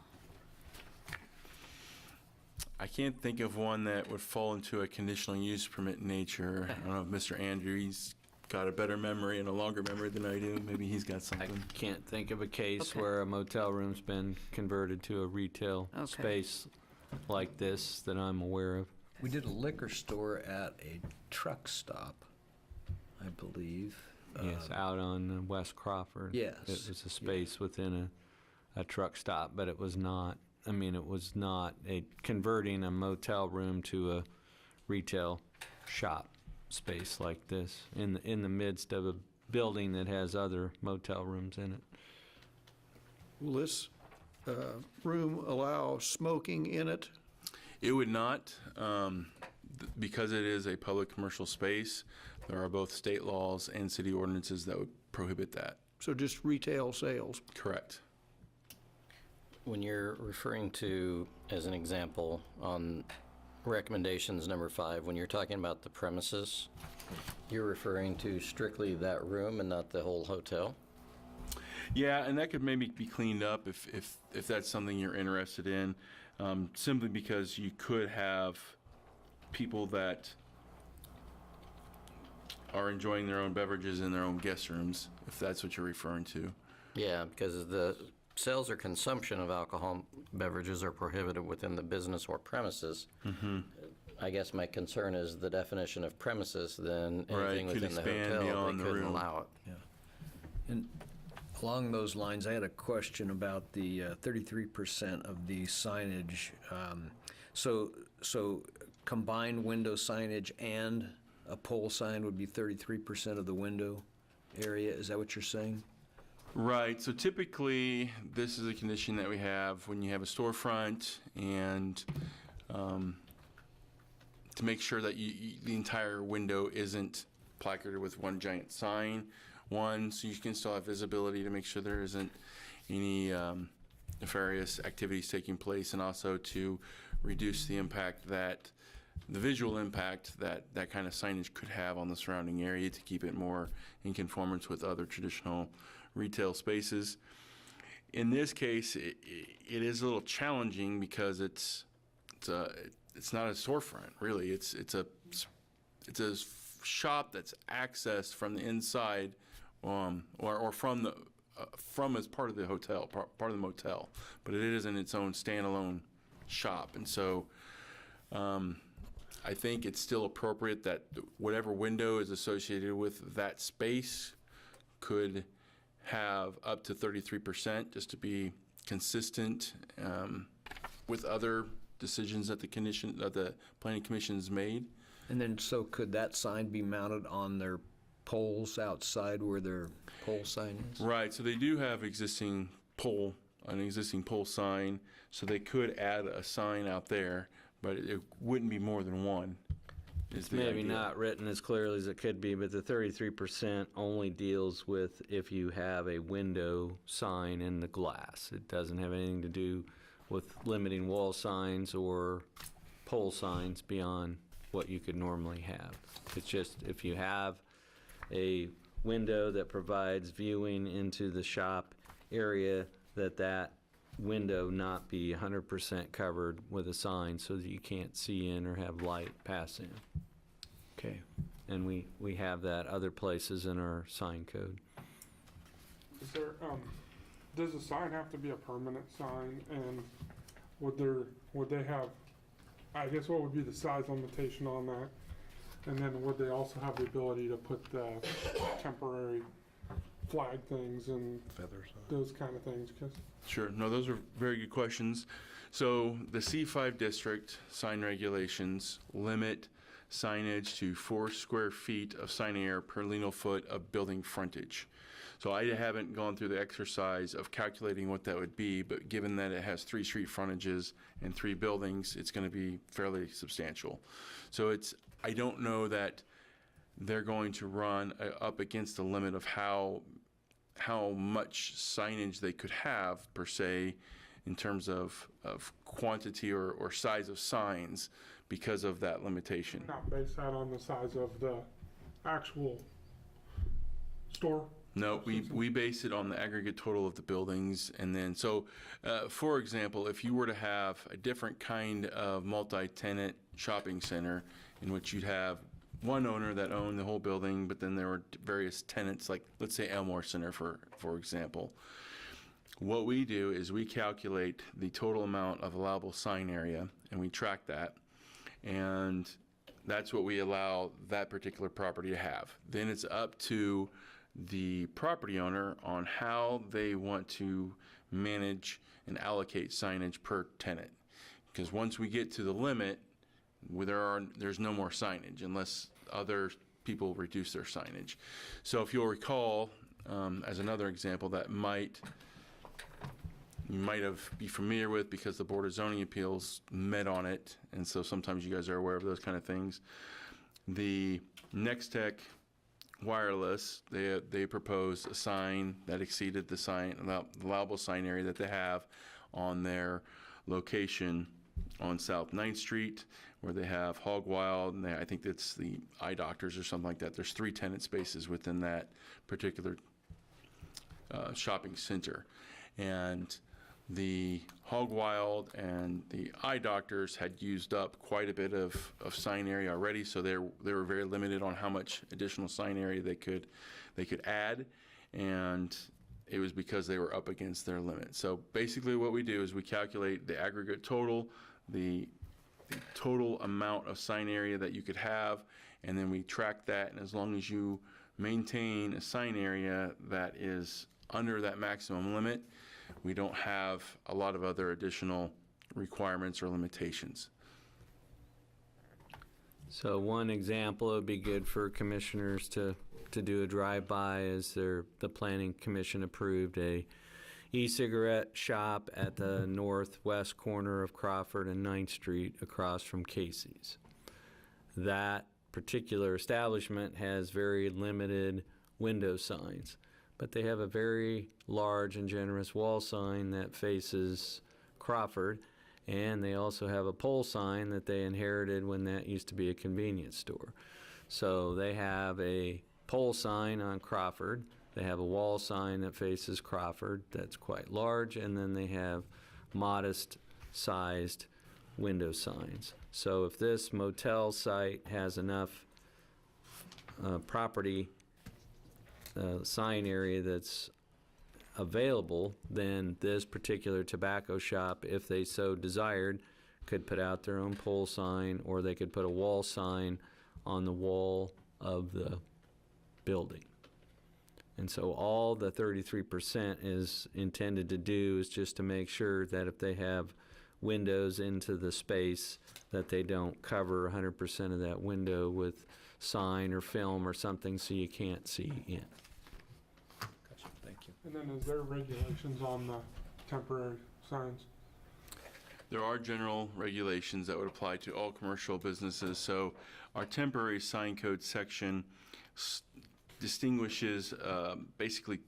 I can't think of one that would fall into a conditional use permit nature. I don't know if Mr. Andrew, he's got a better memory and a longer memory than I do. Maybe he's got I something. can't think of a case Okay. where a motel room's been converted to a retail Okay. space like this that I'm aware of. We did a liquor store at a truck stop, I believe. Yes, out on West Crawford. Yes, It was a space within a truck stop, but it was not, it was not converting a motel room to a retail shop space like this in the midst of a building that has other motel rooms in it. Will this room allow smoking in it? It would not, because it is a public commercial space. There are both state laws and city ordinances that would prohibit that. So just retail sales? Correct. When you're referring to, as an example, on recommendations number 5, when you're talking about the premises, you're referring to strictly that room and not the whole hotel? Yeah, and that could maybe be cleaned up if that's something you're interested in, simply because you could have people that are enjoying their own beverages in their own guest rooms, if that's what you're referring to. Yeah, because the sales or consumption of alcohol beverages are prohibited within the business or premises. I guess my concern is the definition of premises, then Right, anything could within the expand hotel, beyond they the couldn't room. allow it. And along those lines, I had a question about the 33% of the signage. So combined window signage and a pole sign would be 33% of the window area? Is that what you're saying? Right, so typically, this is a condition that we have when you have a storefront, and to make sure that the entire window isn't placarded with one giant sign. So you can still have visibility to make sure there isn't any nefarious activities taking place, and also to reduce the impact the visual impact that kind of signage could have on the surrounding area, to keep it more in conformance with other traditional retail spaces. In this case, it is a little challenging because it's not a storefront, really. It's a shop that's accessed from the inside, or from as part of the hotel, part of the motel, but it isn't its own standalone shop. And so I think it's still appropriate that whatever window is associated with that space could have up to 33%, just to be consistent with other decisions that the Planning Commission's made. And then, so could that sign be mounted on their poles outside where their pole sign is? Right, so they do have an existing pole sign, so they could add a sign out there, but it wouldn't be more than one. It's maybe not written as clearly as it could be, but the 33% only deals with if you have a window sign in the glass. It doesn't have anything to do with limiting wall signs or pole signs beyond what you could normally have. It's just if you have a window that provides viewing into the shop area, that window not be 100% covered with a sign so that you can't see in or have light pass in. Okay. And we have that other places in our sign code. Is there, does the sign have to be a permanent sign, and would they have, I guess, what would be the size limitation on that? And then would they also have the ability to put the temporary flag things and Feathers. those kind of things? Sure. No, those are very good questions. So the C5 district sign regulations limit signage to 4 square feet of sign area per lineal foot of building frontage. So I haven't gone through the exercise of calculating what that would be, but given that it has 3 street frontages and 3 buildings, it's going to be fairly substantial. So I don't know that they're going to run up against the limit of how much signage they could have, per se, in terms of quantity or size of signs because of that limitation. Not base that on the size of the actual store? No, we base it on the aggregate total of the buildings. And then, so, for example, if you were to have a different kind of multi-tenant shopping center in which you'd have one owner that owned the whole building, but then there were various tenants, like, let's say Elmore Center, for example. What we do is we calculate the total amount of allowable sign area, and we track that. And that's what we allow that particular property to have. Then it's up to the property owner on how they want to manage and allocate signage per tenant. Because once we get to the limit, there's no more signage unless other people reduce their signage. So if you'll recall, as another example that you might be familiar with because the Board of Zoning Appeals met on it, and so sometimes you guys are aware of those kind of things. The Nextech Wireless, they proposed a sign that exceeded the allowable sign area that they have on their location on South 9th Street, where they have Hog Wild, and I think that's the eye doctors or something like that. There's 3 tenant spaces within that particular shopping center. And the Hog Wild and the eye doctors had used up quite a bit of sign area already, so they were very limited on how much additional sign area they could add, and it was because they were up against their limit. So basically what we do is we calculate the aggregate total, the total amount of sign area that you could have, and then we track that, and as long as you maintain a sign area that is under that maximum limit, we don't have a lot of other additional requirements or limitations. So one example would be good for commissioners to do a drive-by is the Planning Commission approved a e-cigarette shop at the northwest corner of Crawford and 9th Street across from Casey's. That particular establishment has very limited window signs, but they have a very large and generous wall sign that faces Crawford, And they also have a pole sign that they inherited when that used to be a convenience store. So they have a pole sign on Crawford. They have a wall sign that faces Crawford that's quite large, and then they have modest-sized window signs. So if this motel site has enough property sign area that's available, then this particular tobacco shop, if they so desired, could put out their own pole sign, or they could put a wall sign on the wall of the building. And so all the 33% is intended to do is just to make sure that if they have windows into the space, that they don't cover 100% of that window with sign or film or something so you can't see in. Gotcha, thank you. And then is there regulations on the temporary signs? There are general regulations that would apply to all commercial businesses. So our temporary sign code section distinguishes basically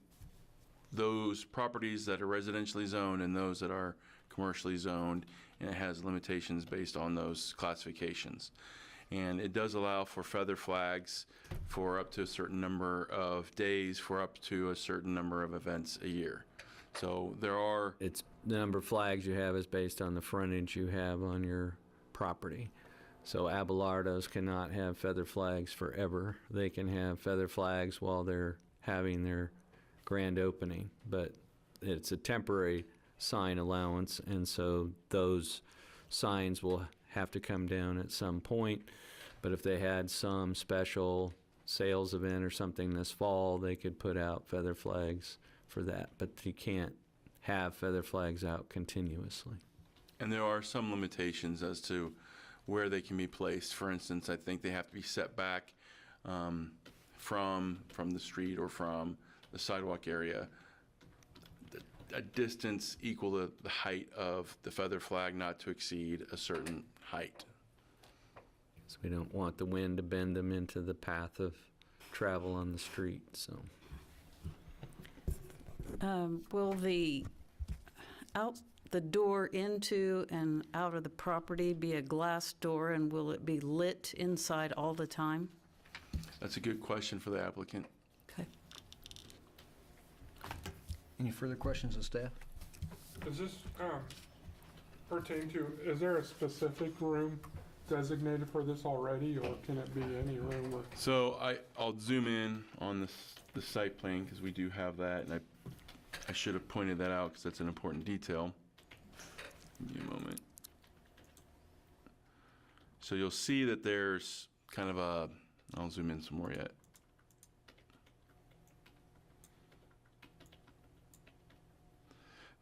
those properties that are residentially zoned and those that are commercially zoned, and it has limitations based on those classifications. And it does allow for feather flags for up to a certain number of days, for up to a certain number of events a year. So there are... It's the number of flags you have is based on the frontage you have on your property. So Abelardo's cannot have feather flags forever. They can have feather flags while they're having their grand opening, but it's a temporary sign allowance, and so those signs will have to come down at some point. But if they had some special sales event or something this fall, they could put out feather flags for that. But you can't have feather flags out continuously. And there are some limitations as to where they can be placed. For instance, I think they have to be set back from the street or from the sidewalk area, a distance equal to the height of the feather flag, not to exceed a certain height. So we don't want the wind to bend them into the path of travel on the street, so. Will the door into and out of the property be a glass door, and will it be lit inside all the time? That's a good question for the applicant. Okay. Any further questions of staff? Does this pertain to, is there a specific room designated for this already, or can it be any room with? So I'll zoom in on the site plan, because we do have that, and I should have pointed that out because that's an important detail. Give me a moment. So you'll see that there's kind of a, I'll zoom in some more yet.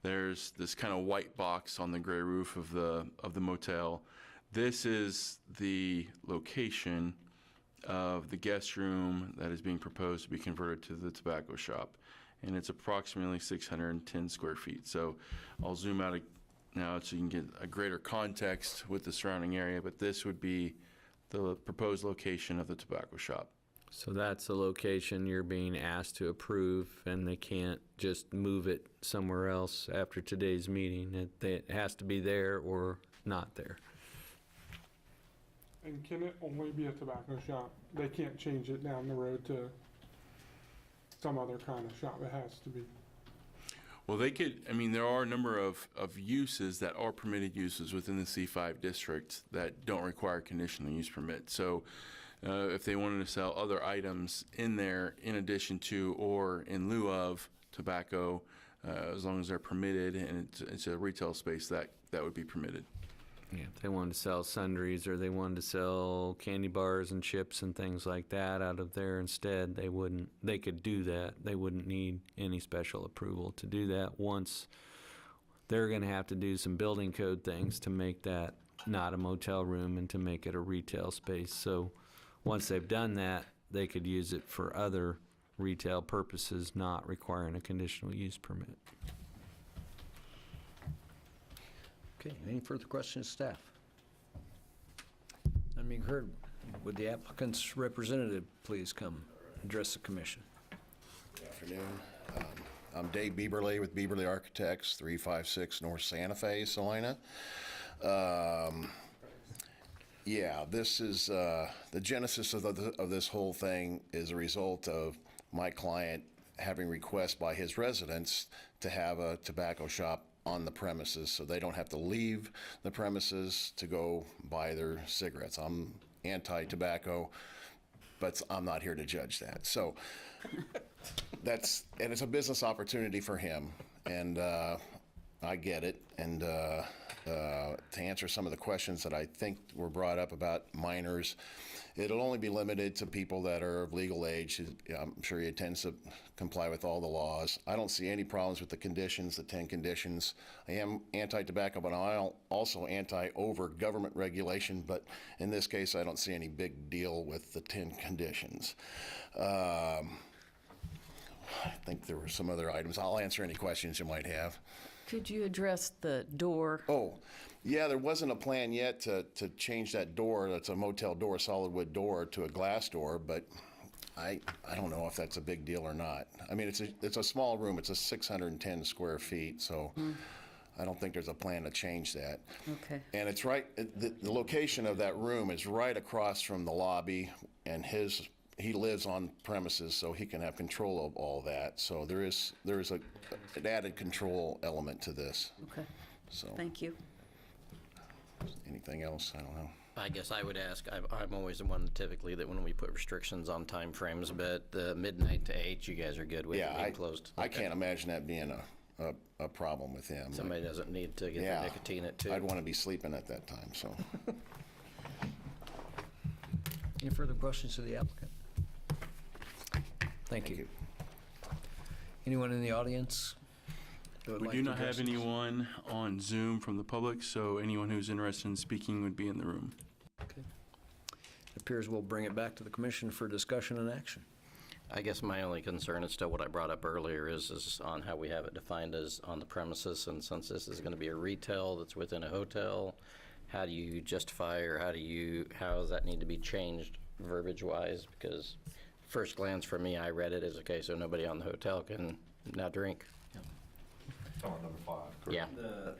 There's this kind of white box on the gray roof of the motel. This is the location of the guest room that is being proposed to be converted to the tobacco shop. And it's approximately 610 square feet. So I'll zoom out now so you can get a greater context with the surrounding area, but this would be the proposed location of the tobacco shop. So that's the location you're being asked to approve, and they can't just move it somewhere else after today's meeting. It has to be there or not there. And can it only be a tobacco shop? They can't change it down the road to some other kind of shop. It has to be. Well, they could, I mean, there are a number of uses that are permitted uses within the C5 district that don't require conditional use permit. So if they wanted to sell other items in there in addition to or in lieu of tobacco, as long as they're permitted and it's a retail space, that would be permitted. Yeah, if they wanted to sell sundries or they wanted to sell candy bars and chips and things like that out of there instead, they could do that. They wouldn't need any special approval to do that. Once they're going to have to do some building code things to make that not a motel room and to make it a retail space. So once they've done that, they could use it for other retail purposes, not requiring a conditional use permit. Okay, any further questions, staff? None being heard, would the applicant's representative please come address the commission? Good afternoon. I'm Dave Bieberly with Bieberly Architects, 356 North Santa Fe, Salina. Yeah, this is, the genesis of this whole thing is a result of my client having requests by his residents to have a tobacco shop on the premises so they don't have to leave the premises to go buy their cigarettes. I'm anti-tobacco, but I'm not here to judge that. So and it's a business opportunity for him, and I get it. And to answer some of the questions that I think were brought up about minors, it'll only be limited to people that are of legal age. I'm sure he intends to comply with all the laws. I don't see any problems with the conditions, the 10 conditions. I am anti-tobacco, but I'm also anti-over government regulation. But in this case, I don't see any big deal with the 10 conditions. I think there were some other items. I'll answer any questions you might have. Could you address the door? Oh, yeah, there wasn't a plan yet to change that door. That's a motel door, solid wood door, to a glass door, but I don't know if that's a big deal or not. I mean, it's a small room. It's a 610 square feet, so I don't think there's a plan to change that. Okay. And it's right, the location of that room is right across from the lobby, and he lives on premises, so he can have control of all that. So there is an added control element to this. Okay. So Thank you. anything else? I don't know. I guess I would ask, I'm always the one typically that when we put restrictions on time frames, but the midnight to 8, you guys are good with it being closed? I can't imagine that being a problem with him. Somebody doesn't need to get their nicotine at 2. I'd want to be sleeping at that time, so. Any further questions to the applicant? Thank you. Anyone in the audience? that would We like do to not have address this? anyone on Zoom from the public, so anyone who's interested in speaking would be in the room. Okay. It appears we'll bring it back to the commission for discussion and action. I guess my only concern is still what I brought up earlier is on how we have it defined as on the premises, and since this is going to be a retail that's within a hotel, how do you justify, or how does that need to be changed verbiage-wise? Because first glance for me, I read it as, okay, so nobody on the hotel can now drink. Number 5. Yeah. The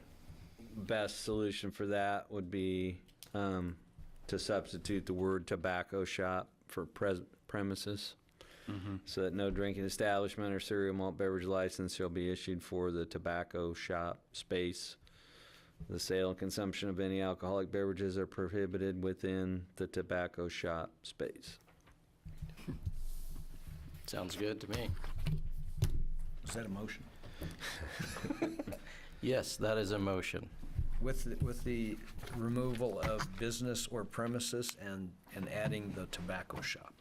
best solution for that would be to substitute the word tobacco shop for premises, so that no drinking establishment or cereal malt beverage license shall be issued for the tobacco shop space. The sale and consumption of any alcoholic beverages are prohibited within the tobacco shop space. Sounds good to me. Is that a motion? Yes, that is a motion. With the removal of business or premises and adding the tobacco shop.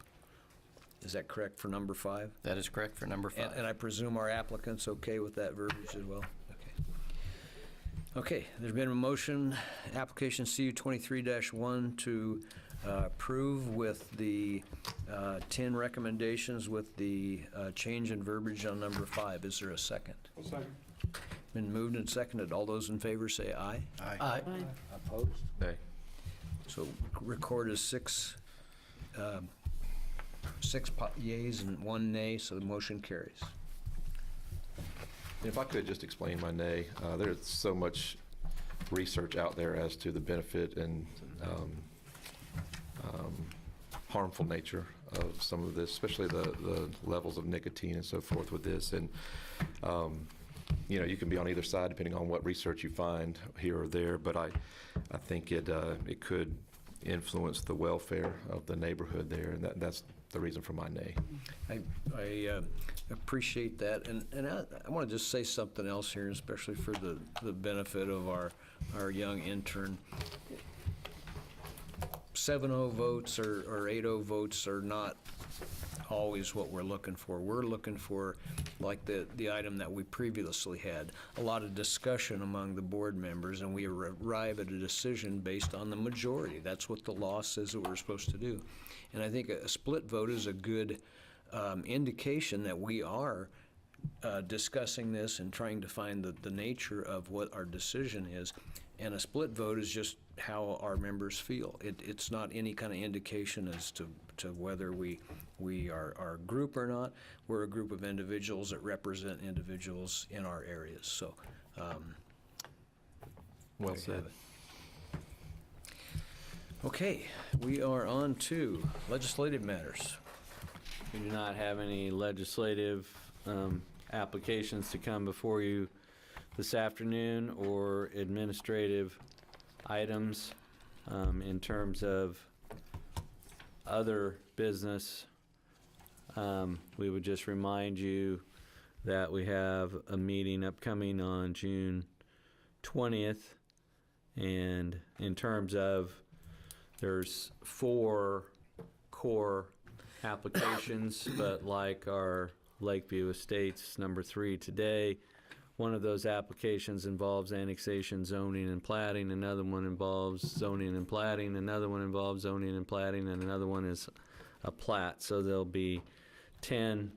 Is that correct for number 5? That is correct for number 5. And I presume our applicant's okay with that verbiage as well? Okay. Okay, there's been a motion, application CU 23-1 to approve with the 10 recommendations with the change in verbiage on number 5. Is there a second? Second. Been moved and seconded. All those in favor say aye. Aye. Opposed? Nay. So record as 6 yeas and 1 nay, so the motion carries. If I could just explain my nay, there's so much research out there as to the benefit and harmful nature of some of this, especially the levels of nicotine and so forth with this. And, you can be on either side depending on what research you find here or there, but I think it could influence the welfare of the neighborhood there, and that's the reason for my nay. I appreciate that, and I want to just say something else here, especially for the benefit of our young intern. 7-0 votes or 8-0 votes are not always what we're looking for. We're looking for, like the item that we previously had, a lot of discussion among the board members, and we arrive at a decision based on the majority. That's what the law says that we're supposed to do. And I think a split vote is a good indication that we are discussing this and trying to find the nature of what our decision is. And a split vote is just how our members feel. It's not any kind of indication as to whether we are a group or not. We're a group of individuals that represent individuals in our areas. So, Well there you have said. it. Okay, we are on to legislative matters. We do not have any legislative applications to come before you this afternoon or administrative items. In terms of other business, we would just remind you that we have a meeting upcoming on June 20th. And in terms of, there's 4 core applications, but like our Lakeview Estates number 3 today, one of those applications involves annexation, zoning, and platting. Another one involves zoning and platting. Another one involves zoning and platting, and another one is a plat. So there'll be 10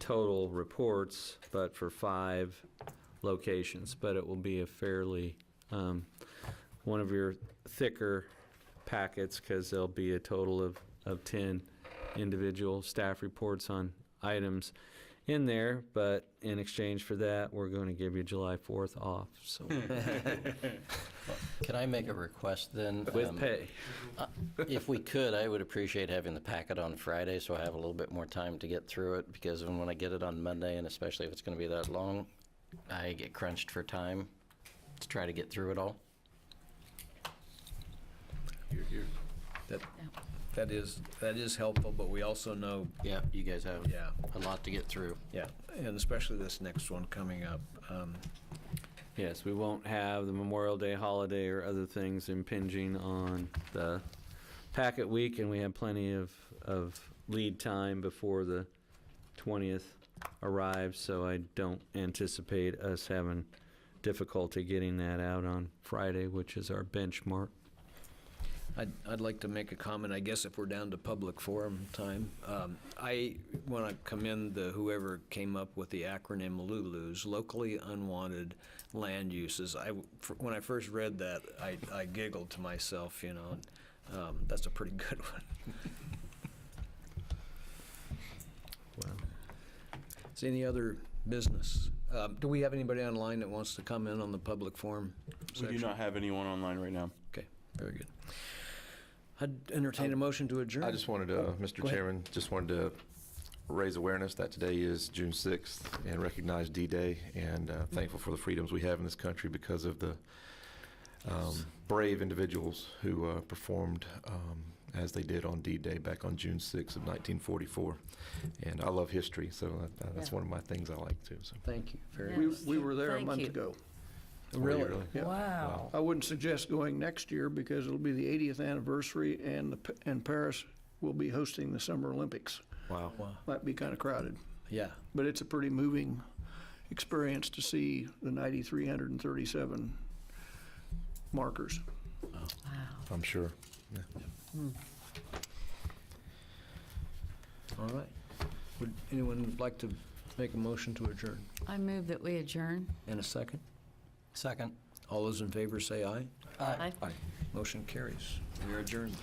total reports, but for 5 locations. But it will be a fairly one of your thicker packets, because there'll be a total of 10 individual staff reports on items in there, but in exchange for that, we're going to give you July 4th off, so. Can I make a request then? With pay. If we could, I would appreciate having the packet on Friday, so I have a little bit more time to get through it, because when I get it on Monday, and especially if it's going to be that long, I get crunched for time to try to get through it all. That is helpful, but we also know, Yeah, you guys have yeah, a lot to get through. yeah, and especially this next one coming up. Yes, we won't have the Memorial Day holiday or other things impinging on the packet week, and we have plenty of lead time before the 20th arrives, so I don't anticipate us having difficulty getting that out on Friday, which is our benchmark. I'd like to make a comment, I guess, if we're down to public forum time. I want to commend whoever came up with the acronym LULUs, Locally Unwanted Land Uses. When I first read that, I giggled to myself, you know. That's a pretty good one. Well, is any other business? Do we have anybody online that wants to comment on the public forum We do section? not have anyone online right now. Okay, very good. I'd entertain a motion to adjourn. I just wanted to, Mr. Go ahead. Chairman, just wanted to raise awareness that today is June 6th and recognize D-Day, and thankful for the freedoms we have in this country because of the brave individuals who performed as they did on D-Day back on June 6th of 1944. And I love history, so that's one of my things I like too. So. Thank you. Very We, good. we were there a Thank month you. ago. Really? Yeah. Wow. I wouldn't suggest going next year because it'll be the 80th anniversary, and Paris will be hosting the Summer Olympics. Wow. Wow. Might be kind of crowded, Yeah. but it's a pretty moving experience to see the 9,337 markers. Wow. I'm sure. All right. Would anyone like to make a motion to adjourn? I move that we adjourn. In a second? Second. All those in favor say aye. Aye. Motion carries. We are adjourned.